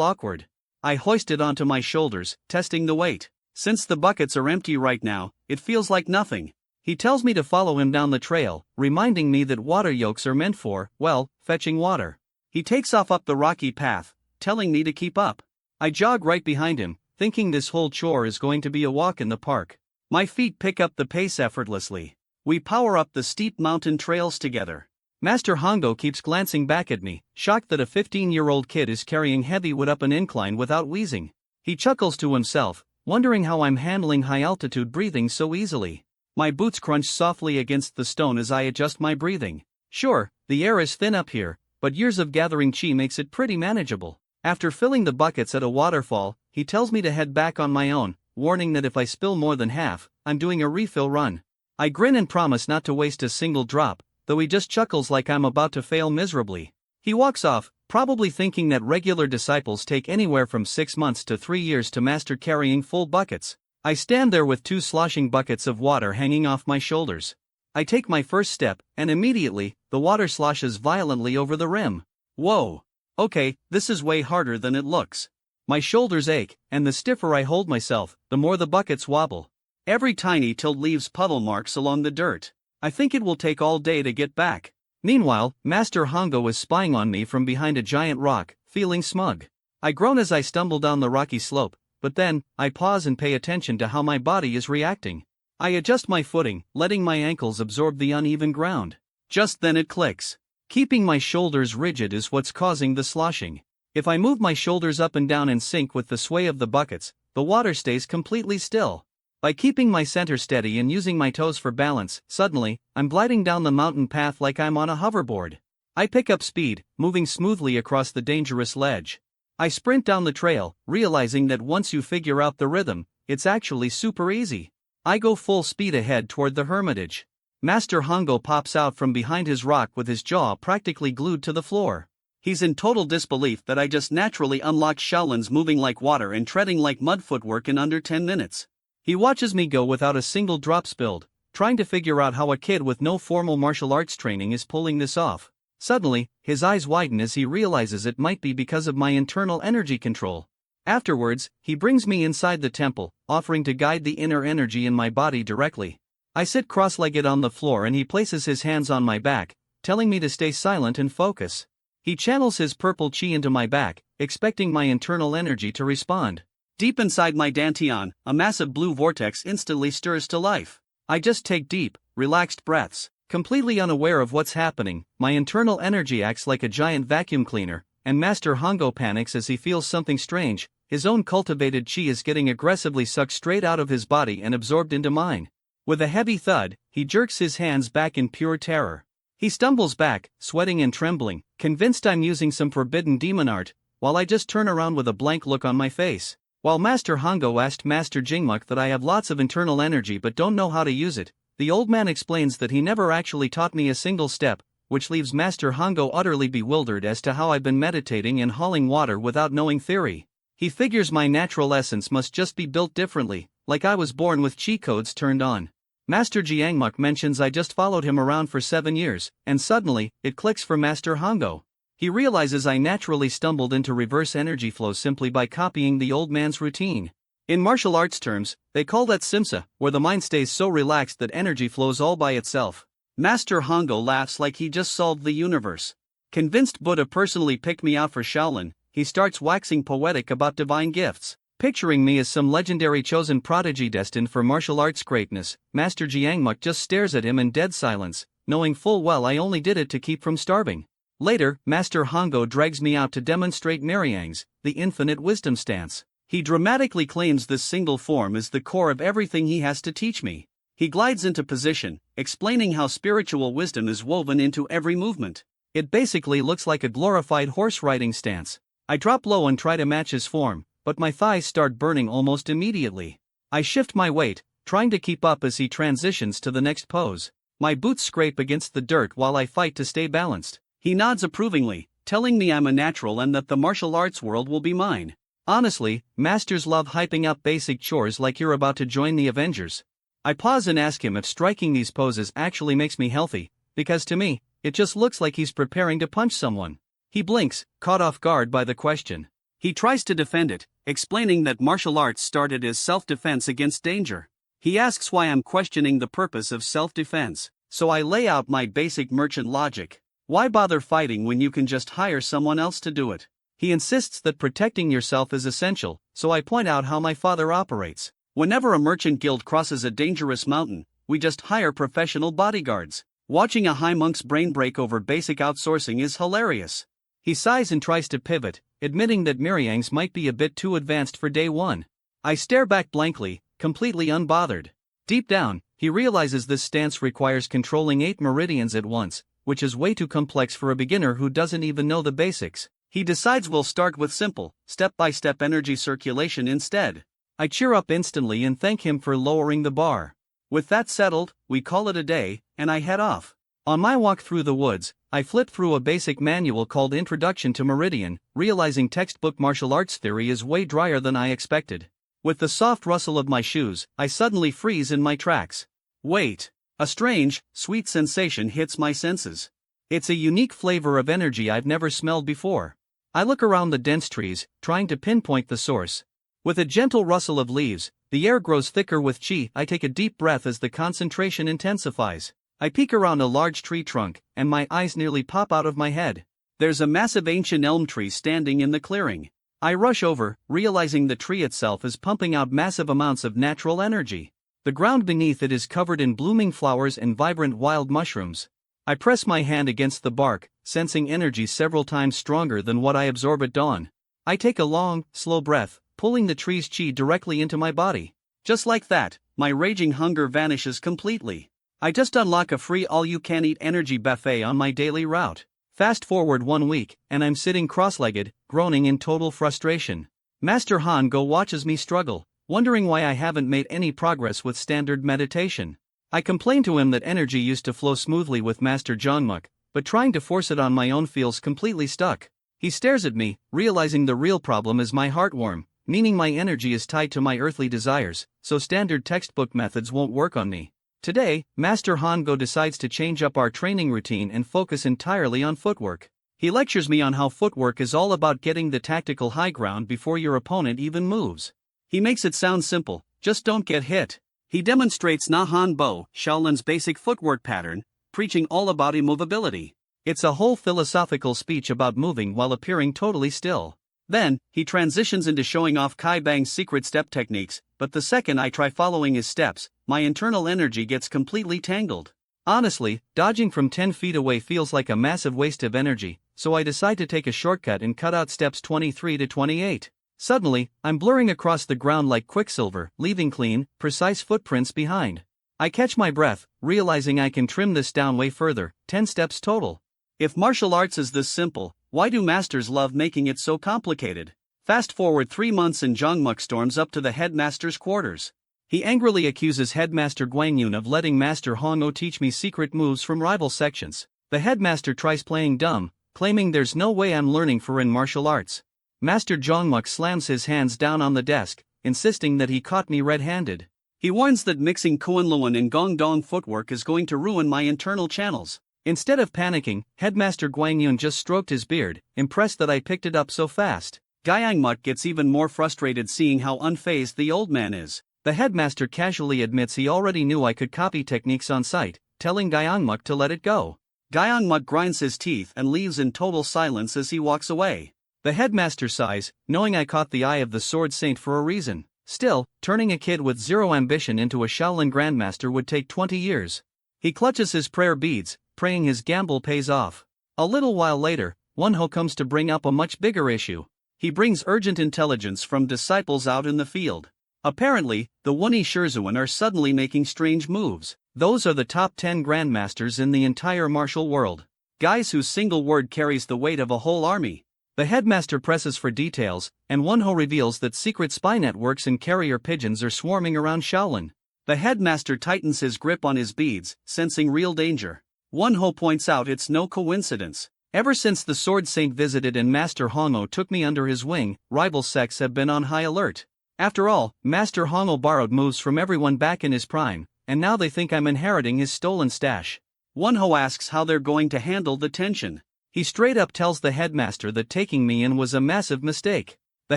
awkward. I hoist it onto my shoulders, testing the weight. Since the buckets are empty right now, it feels like nothing. He tells me to follow him down the trail, reminding me that water yokes are meant for, well, fetching water. He takes off up the rocky path, telling me to keep up. I jog right behind him, thinking this whole chore is going to be a walk in the park. My feet pick up the pace effortlessly. We power up the steep mountain trails together. Master Hongo keeps glancing back at me, shocked that a 15-year-old kid is carrying heavy wood up an incline without wheezing. He chuckles to himself, wondering how I'm handling high-altitude breathing so easily. My boots crunch softly against the stone as I adjust my breathing. Sure, the air is thin up here, but years of gathering chi makes it pretty manageable. After filling the buckets at a waterfall, he tells me to head back on my own, warning that if I spill more than half, I'm doing a refill run. I grin and promise not to waste a single drop, though he just chuckles like I'm about to fail miserably. He walks off, probably thinking that regular disciples take anywhere from 6 months to 3 years to master carrying full buckets. I stand there with 2 sloshing buckets of water hanging off my shoulders. I take my first step, and immediately, the water sloshes violently over the rim. Whoa! Okay, this is way harder than it looks. My shoulders ache, and the stiffer I hold myself, the more the buckets wobble. Every tiny tilt leaves puddle marks along the dirt. I think it will take all day to get back. Meanwhile, Master Hongo is spying on me from behind a giant rock, feeling smug. I groan as I stumble down the rocky slope, but then, I pause and pay attention to how my body is reacting. I adjust my footing, letting my ankles absorb the uneven ground. Just then it clicks. Keeping my shoulders rigid is what's causing the sloshing. If I move my shoulders up and down in sync with the sway of the buckets, the water stays completely still. By keeping my center steady and using my toes for balance, suddenly, I'm gliding down the mountain path like I'm on a hoverboard. I pick up speed, moving smoothly across the dangerous ledge. I sprint down the trail, realizing that once you figure out the rhythm, it's actually super easy. I go full speed ahead toward the hermitage. Master Hongo pops out from behind his rock with his jaw practically glued to the floor. He's in total disbelief that I just naturally unlocked Shaolin's moving like water and treading like mud footwork in under 10 minutes. He watches me go without a single drop spilled, trying to figure out how a kid with no formal martial arts training is pulling this off. Suddenly, his eyes widen as he realizes it might be because of my internal energy control. Afterwards, he brings me inside the temple, offering to guide the inner energy in my body directly. I sit cross-legged on the floor and he places his hands on my back, telling me to stay silent and focus. He channels his purple chi into my back, expecting my internal energy to respond. Deep inside my dantian, a massive blue vortex instantly stirs to life. I just take deep, relaxed breaths. Completely unaware of what's happening, my internal energy acts like a giant vacuum cleaner, and Master Hongo panics as he feels something strange. His own cultivated chi is getting aggressively sucked straight out of his body and absorbed into mine. With a heavy thud, he jerks his hands back in pure terror. He stumbles back, sweating and trembling, convinced I'm using some forbidden demon art, while I just turn around with a blank look on my face. While Master Hongo asked Master Jingmuk that I have lots of internal energy but don't know how to use it, the old man explains that he never actually taught me a single step, which leaves Master Hongo utterly bewildered as to how I've been meditating and hauling water without knowing theory. He figures my natural essence must just be built differently, like I was born with chi codes turned on. Master Jiangmuk mentions I just followed him around for 7 years, and suddenly, it clicks for Master Hongo. He realizes I naturally stumbled into reverse energy flow simply by copying the old man's routine. In martial arts terms, they call that simsa, where the mind stays so relaxed that energy flows all by itself. Master Hongo laughs like he just solved the universe. Convinced Buddha personally picked me out for Shaolin, he starts waxing poetic about divine gifts. Picturing me as some legendary chosen prodigy destined for martial arts greatness, Master Jiangmuk just stares at him in dead silence, knowing full well I only did it to keep from starving. Later, Master Hongo drags me out to demonstrate Mariang's, the infinite wisdom stance. He dramatically claims this single form is the core of everything he has to teach me. He glides into position, explaining how spiritual wisdom is woven into every movement. It basically looks like a glorified horse riding stance. I drop low and try to match his form, but my thighs start burning almost immediately. I shift my weight, trying to keep up as he transitions to the next pose. My boots scrape against the dirt while I fight to stay balanced. He nods approvingly, telling me I'm a natural and that the martial arts world will be mine. Honestly, masters love hyping up basic chores like you're about to join the Avengers. I pause and ask him if striking these poses actually makes me healthy, because to me, it just looks like he's preparing to punch someone. He blinks, caught off guard by the question. He tries to defend it, explaining that martial arts started as self-defense against danger. He asks why I'm questioning the purpose of self-defense, so I lay out my basic merchant logic. Why bother fighting when you can just hire someone else to do it? He insists that protecting yourself is essential, so I point out how my father operates. Whenever a merchant guild crosses a dangerous mountain, we just hire professional bodyguards. Watching a high monk's brain break over basic outsourcing is hilarious. He sighs and tries to pivot, admitting that Miryang's might be a bit too advanced for day one. I stare back blankly, completely unbothered. Deep down, he realizes this stance requires controlling 8 meridians at once, which is way too complex for a beginner who doesn't even know the basics. He decides we'll start with simple, step-by-step energy circulation instead. I cheer up instantly and thank him for lowering the bar. With that settled, we call it a day, and I head off. On my walk through the woods, I flip through a basic manual called Introduction to Meridian, realizing textbook martial arts theory is way drier than I expected. With the soft rustle of my shoes, I suddenly freeze in my tracks. Wait! A strange, sweet sensation hits my senses. It's a unique flavor of energy I've never smelled before. I look around the dense trees, trying to pinpoint the source. With a gentle rustle of leaves, the air grows thicker with chi. I take a deep breath as the concentration intensifies. I peek around a large tree trunk, and my eyes nearly pop out of my head. There's a massive ancient elm tree standing in the clearing. I rush over, realizing the tree itself is pumping out massive amounts of natural energy. The ground beneath it is covered in blooming flowers and vibrant wild mushrooms. I press my hand against the bark, sensing energy several times stronger than what I absorb at dawn. I take a long, slow breath, pulling the tree's chi directly into my body. Just like that, my raging hunger vanishes completely. I just unlock a free all-you-can-eat energy buffet on my daily route. Fast forward 1 week, and I'm sitting cross-legged, groaning in total frustration. Master Hango watches me struggle, wondering why I haven't made any progress with standard meditation. I complain to him that energy used to flow smoothly with Master Jeongmuk, but trying to force it on my own feels completely stuck. He stares at me, realizing the real problem is my heartworm, meaning my energy is tied to my earthly desires, so standard textbook methods won't work on me. Today, Master Hango decides to change up our training routine and focus entirely on footwork. He lectures me on how footwork is all about getting the tactical high ground before your opponent even moves. He makes it sound simple, just don't get hit. He demonstrates Nahan Bo, Shaolin's basic footwork pattern, preaching all about immovability. It's a whole philosophical speech about moving while appearing totally still. Then, he transitions into showing off Kai Bang's secret step techniques, but the second I try following his steps, my internal energy gets completely tangled. Honestly, dodging from 10 feet away feels like a massive waste of energy, so I decide to take a shortcut and cut out steps 23 to 28. Suddenly, I'm blurring across the ground like Quicksilver, leaving clean, precise footprints behind. I catch my breath, realizing I can trim this down way further, 10 steps total. If martial arts is this simple, why do masters love making it so complicated? Fast forward 3 months and Jeongmuk storms up to the headmaster's quarters. He angrily accuses Headmaster Guangyun of letting Master Hongo teach me secret moves from rival sections. The headmaster tries playing dumb, claiming there's no way I'm learning foreign martial arts. Master Jeongmuk slams his hands down on the desk, insisting that he caught me red-handed. He warns that mixing Kunlun and Gongdong footwork is going to ruin my internal channels. Instead of panicking, Headmaster Guangyun just stroked his beard, impressed that I picked it up so fast. Gyeongmuk gets even more frustrated seeing how unfazed the old man is. The headmaster casually admits he already knew I could copy techniques on sight, telling Gyeongmuk to let it go. Gyeongmuk grinds his teeth and leaves in total silence as he walks away. The headmaster sighs, knowing I caught the eye of the Sword Saint for a reason. Still, turning a kid with zero ambition into a Shaolin Grandmaster would take 20 years. He clutches his prayer beads, praying his gamble pays off. A little while later, Wonho comes to bring up a much bigger issue. He brings urgent intelligence from disciples out in the field. Apparently, the Wuni Shurzuan are suddenly making strange moves. Those are the top 10 grandmasters in the entire martial world. Guys whose single word carries the weight of a whole army. The headmaster presses for details, and Wonho reveals that secret spy networks and carrier pigeons are swarming around Shaolin. The headmaster tightens his grip on his beads, sensing real danger. Wonho points out it's no coincidence. Ever since the Sword Saint visited and Master Hongo took me under his wing, rival sects have been on high alert. After all, Master Hongo borrowed moves from everyone back in his prime, and now they think I'm inheriting his stolen stash. Wonho asks how they're going to handle the tension. He straight up tells the headmaster that taking me in was a massive mistake. The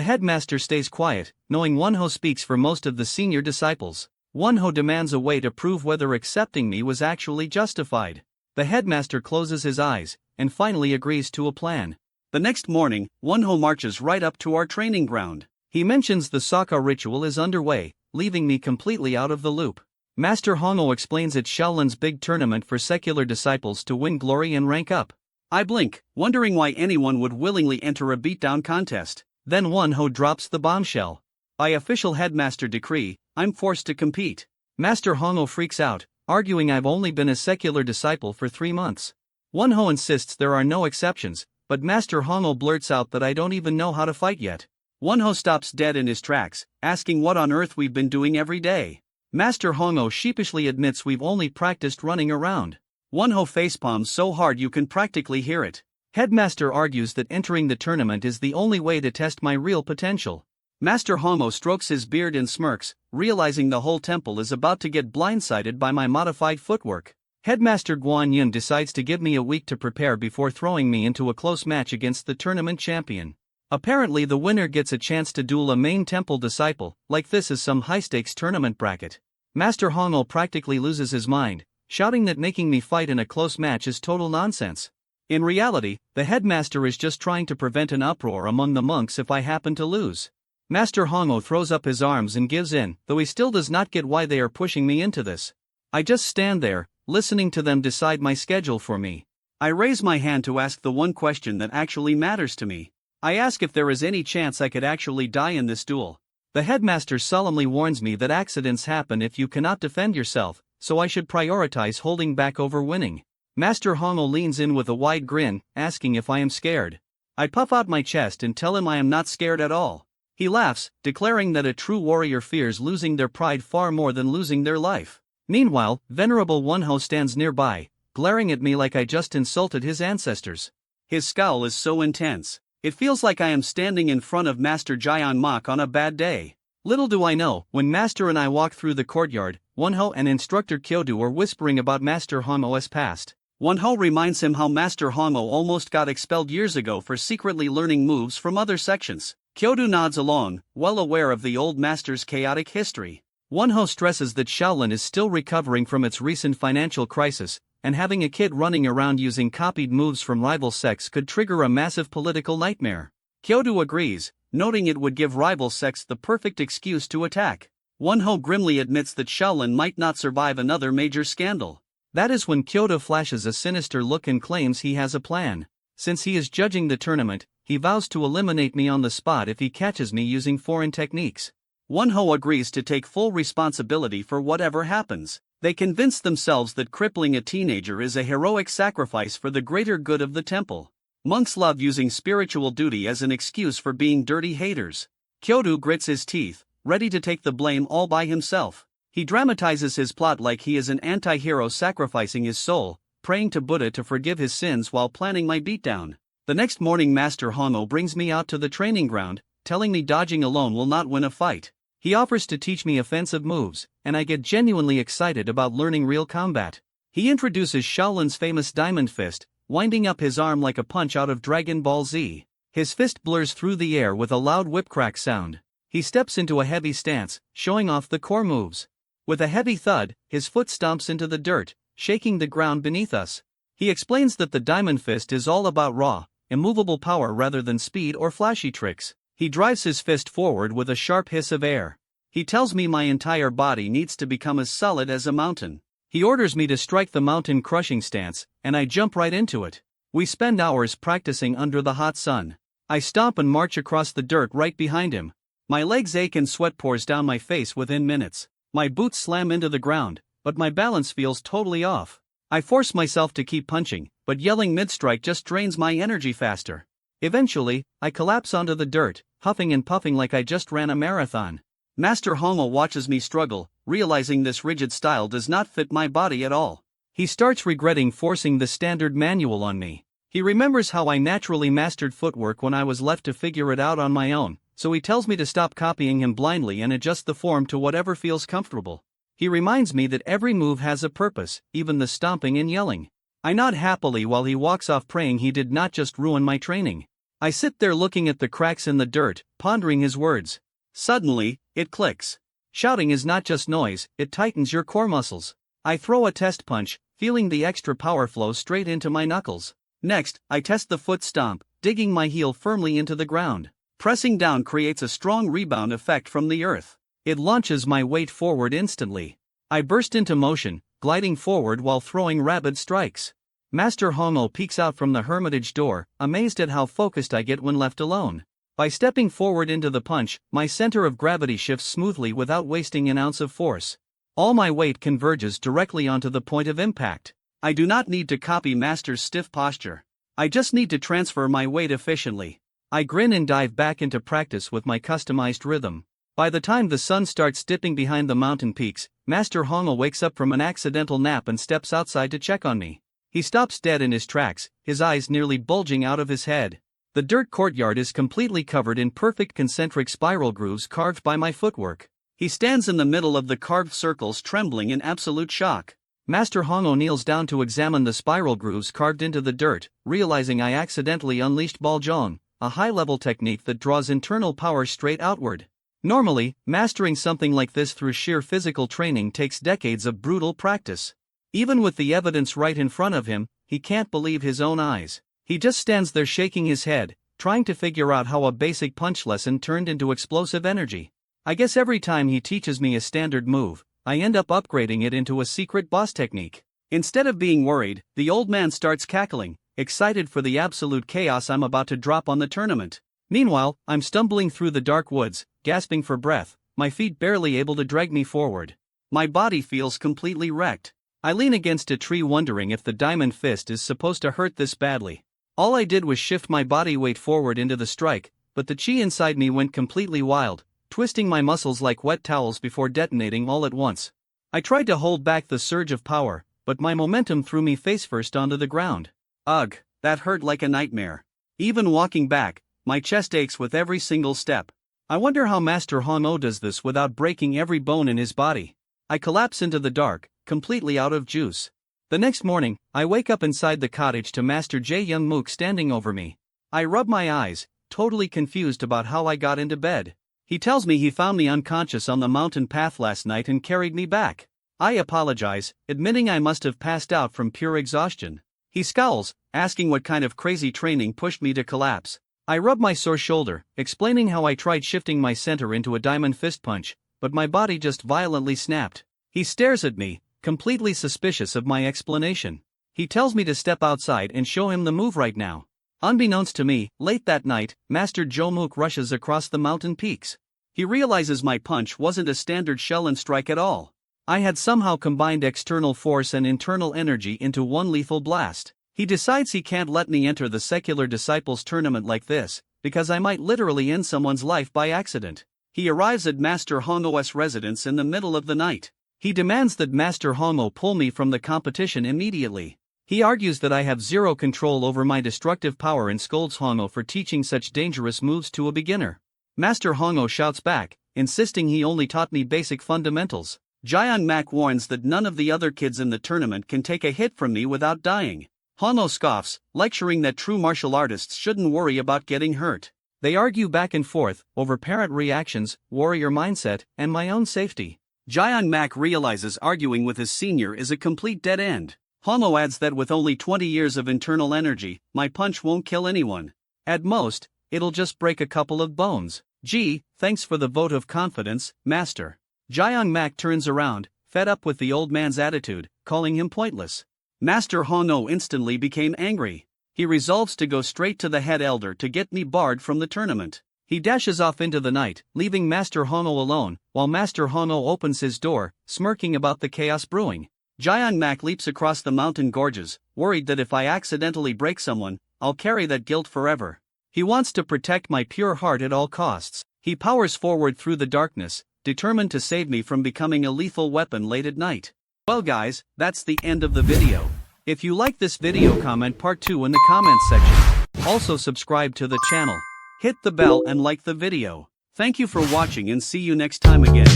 headmaster stays quiet, knowing Wonho speaks for most of the senior disciples. Wonho demands a way to prove whether accepting me was actually justified. The headmaster closes his eyes, and finally agrees to a plan. The next morning, Wonho marches right up to our training ground. He mentions the Sokka ritual is underway, leaving me completely out of the loop. Master Hongo explains it's Shaolin's big tournament for secular disciples to win glory and rank up. I blink, wondering why anyone would willingly enter a beatdown contest. Then Wonho drops the bombshell. By official headmaster decree, I'm forced to compete. Master Hongo freaks out, arguing I've only been a secular disciple for 3 months. Wonho insists there are no exceptions, but Master Hongo blurts out that I don't even know how to fight yet. Wonho stops dead in his tracks, asking what on earth we've been doing every day. Master Hongo sheepishly admits we've only practiced running around. Wonho facepalms so hard you can practically hear it. Headmaster argues that entering the tournament is the only way to test my real potential. Master Hongo strokes his beard and smirks, realizing the whole temple is about to get blindsided by my modified footwork. Headmaster Guanyin decides to give me a week to prepare before throwing me into a close match against the tournament champion. Apparently the winner gets a chance to duel a main temple disciple, like this is some high-stakes tournament bracket. Master Hongo practically loses his mind, shouting that making me fight in a close match is total nonsense. In reality, the headmaster is just trying to prevent an uproar among the monks if I happen to lose. Master Hongo throws up his arms and gives in, though he still does not get why they are pushing me into this. I just stand there, listening to them decide my schedule for me. I raise my hand to ask the one question that actually matters to me. I ask if there is any chance I could actually die in this duel. The headmaster solemnly warns me that accidents happen if you cannot defend yourself, so I should prioritize holding back over winning. Master Hongo leans in with a wide grin, asking if I am scared. I puff out my chest and tell him I am not scared at all. He laughs, declaring that a true warrior fears losing their pride far more than losing their life. Meanwhile, Venerable Wonho stands nearby, glaring at me like I just insulted his ancestors. His scowl is so intense, it feels like I am standing in front of Master Jian Mok on a bad day. Little do I know, when Master and I walk through the courtyard, Wonho and Instructor Kyodo are whispering about Master Hongo's past. Wonho reminds him how Master Hongo almost got expelled years ago for secretly learning moves from other sections. Kyodo nods along, well aware of the old master's chaotic history. Wonho stresses that Shaolin is still recovering from its recent financial crisis, and having a kid running around using copied moves from rival sects could trigger a massive political nightmare. Kyodo agrees, noting it would give rival sects the perfect excuse to attack. Wonho grimly admits that Shaolin might not survive another major scandal. That is when Kyodo flashes a sinister look and claims he has a plan. Since he is judging the tournament, he vows to eliminate me on the spot if he catches me using foreign techniques. Wonho agrees to take full responsibility for whatever happens. They convince themselves that crippling a teenager is a heroic sacrifice for the greater good of the temple. Monks love using spiritual duty as an excuse for being dirty haters. Kyodo grits his teeth, ready to take the blame all by himself. He dramatizes his plot like he is an anti-hero sacrificing his soul, praying to Buddha to forgive his sins while planning my beatdown. The next morning Master Hongo brings me out to the training ground, telling me dodging alone will not win a fight. He offers to teach me offensive moves, and I get genuinely excited about learning real combat. He introduces Shaolin's famous Diamond Fist, winding up his arm like a punch out of Dragon Ball Z. His fist blurs through the air with a loud whip-crack sound. He steps into a heavy stance, showing off the core moves. With a heavy thud, his foot stomps into the dirt, shaking the ground beneath us. He explains that the Diamond Fist is all about raw, immovable power rather than speed or flashy tricks. He drives his fist forward with a sharp hiss of air. He tells me my entire body needs to become as solid as a mountain. He orders me to strike the mountain crushing stance, and I jump right into it. We spend hours practicing under the hot sun. I stomp and march across the dirt right behind him. My legs ache and sweat pours down my face within minutes. My boots slam into the ground, but my balance feels totally off. I force myself to keep punching, but yelling mid-strike just drains my energy faster. Eventually, I collapse onto the dirt, huffing and puffing like I just ran a marathon. Master Hongo watches me struggle, realizing this rigid style does not fit my body at all. He starts regretting forcing the standard manual on me. He remembers how I naturally mastered footwork when I was left to figure it out on my own, so he tells me to stop copying him blindly and adjust the form to whatever feels comfortable. He reminds me that every move has a purpose, even the stomping and yelling. I nod happily while he walks off, praying he did not just ruin my training. I sit there looking at the cracks in the dirt, pondering his words. Suddenly, it clicks. Shouting is not just noise, it tightens your core muscles. I throw a test punch, feeling the extra power flow straight into my knuckles. Next, I test the foot stomp, digging my heel firmly into the ground. Pressing down creates a strong rebound effect from the earth. It launches my weight forward instantly. I burst into motion, gliding forward while throwing rapid strikes. Master Hongo peeks out from the hermitage door, amazed at how focused I get when left alone. By stepping forward into the punch, my center of gravity shifts smoothly without wasting an ounce of force. All my weight converges directly onto the point of impact. I do not need to copy Master's stiff posture. I just need to transfer my weight efficiently. I grin and dive back into practice with my customized rhythm. By the time the sun starts dipping behind the mountain peaks, Master Hongo wakes up from an accidental nap and steps outside to check on me. He stops dead in his tracks, his eyes nearly bulging out of his head. The dirt courtyard is completely covered in perfect concentric spiral grooves carved by my footwork. He stands in the middle of the carved circles, trembling in absolute shock. Master Hongo kneels down to examine the spiral grooves carved into the dirt, realizing I accidentally unleashed Baljong, a high-level technique that draws internal power straight outward. Normally, mastering something like this through sheer physical training takes decades of brutal practice. Even with the evidence right in front of him, he can't believe his own eyes. He just stands there shaking his head, trying to figure out how a basic punch lesson turned into explosive energy. I guess every time he teaches me a standard move, I end up upgrading it into a secret boss technique. Instead of being worried, the old man starts cackling, excited for the absolute chaos I'm about to drop on the tournament. Meanwhile, I'm stumbling through the dark woods, gasping for breath, my feet barely able to drag me forward. My body feels completely wrecked. I lean against a tree wondering if the diamond fist is supposed to hurt this badly. All I did was shift my body weight forward into the strike, but the chi inside me went completely wild, twisting my muscles like wet towels before detonating all at once. I tried to hold back the surge of power, but my momentum threw me face first onto the ground. Ugh, that hurt like a nightmare. Even walking back, my chest aches with every single step. I wonder how Master Hanmo does this without breaking every bone in his body. I collapse into the dark, completely out of juice. The next morning, I wake up inside the cottage to Master Jae Young Mook standing over me. I rub my eyes, totally confused about how I got into bed. He tells me he found me unconscious on the mountain path last night and carried me back. I apologize, admitting I must have passed out from pure exhaustion. He scowls, asking what kind of crazy training pushed me to collapse. I rub my sore shoulder, explaining how I tried shifting my center into a diamond fist punch, but my body just violently snapped. He stares at me, completely suspicious of my explanation. He tells me to step outside and show him the move right now. Unbeknownst to me, late that night, Master Jae Mook rushes across the mountain peaks. He realizes my punch wasn't a standard shell and strike at all. I had somehow combined external force and internal energy into one lethal blast. He decides he can't let me enter the Secular Disciples tournament like this, because I might literally end someone's life by accident. He arrives at Master Hanmo's residence in the middle of the night. He demands that Master Hanmo pull me from the competition immediately. He argues that I have zero control over my destructive power and scolds Hanmo for teaching such dangerous moves to a beginner. Master Hanmo shouts back, insisting he only taught me basic fundamentals. Jaeon Mak warns that none of the other kids in the tournament can take a hit from me without dying. Hanmo scoffs, lecturing that true martial artists shouldn't worry about getting hurt. They argue back and forth over parent reactions, warrior mindset, and my own safety. Jaeon Mak realizes arguing with his senior is a complete dead end. Hanmo adds that with only 20 years of internal energy, my punch won't kill anyone. At most, it'll just break a couple of bones. Gee, thanks for the vote of confidence, Master. Jaeon Mak turns around, fed up with the old man's attitude, calling him pointless. Master Hanmo instantly became angry. He resolves to go straight to the head elder to get me barred from the tournament. He dashes off into the night, leaving Master Hanmo alone, while Master Hanmo opens his door, smirking about the chaos brewing. Jaeon Mak leaps across the mountain gorges, worried that if I accidentally break someone, I'll carry that guilt forever. He wants to protect my pure heart at all costs. He powers forward through the darkness, determined to save me from becoming a lethal weapon late at night. Well guys, that's the end of the video. If you like this video, comment part 2 in the comments section. Also subscribe to the channel. Hit the bell and like the video. Thank you for watching and see you next time again.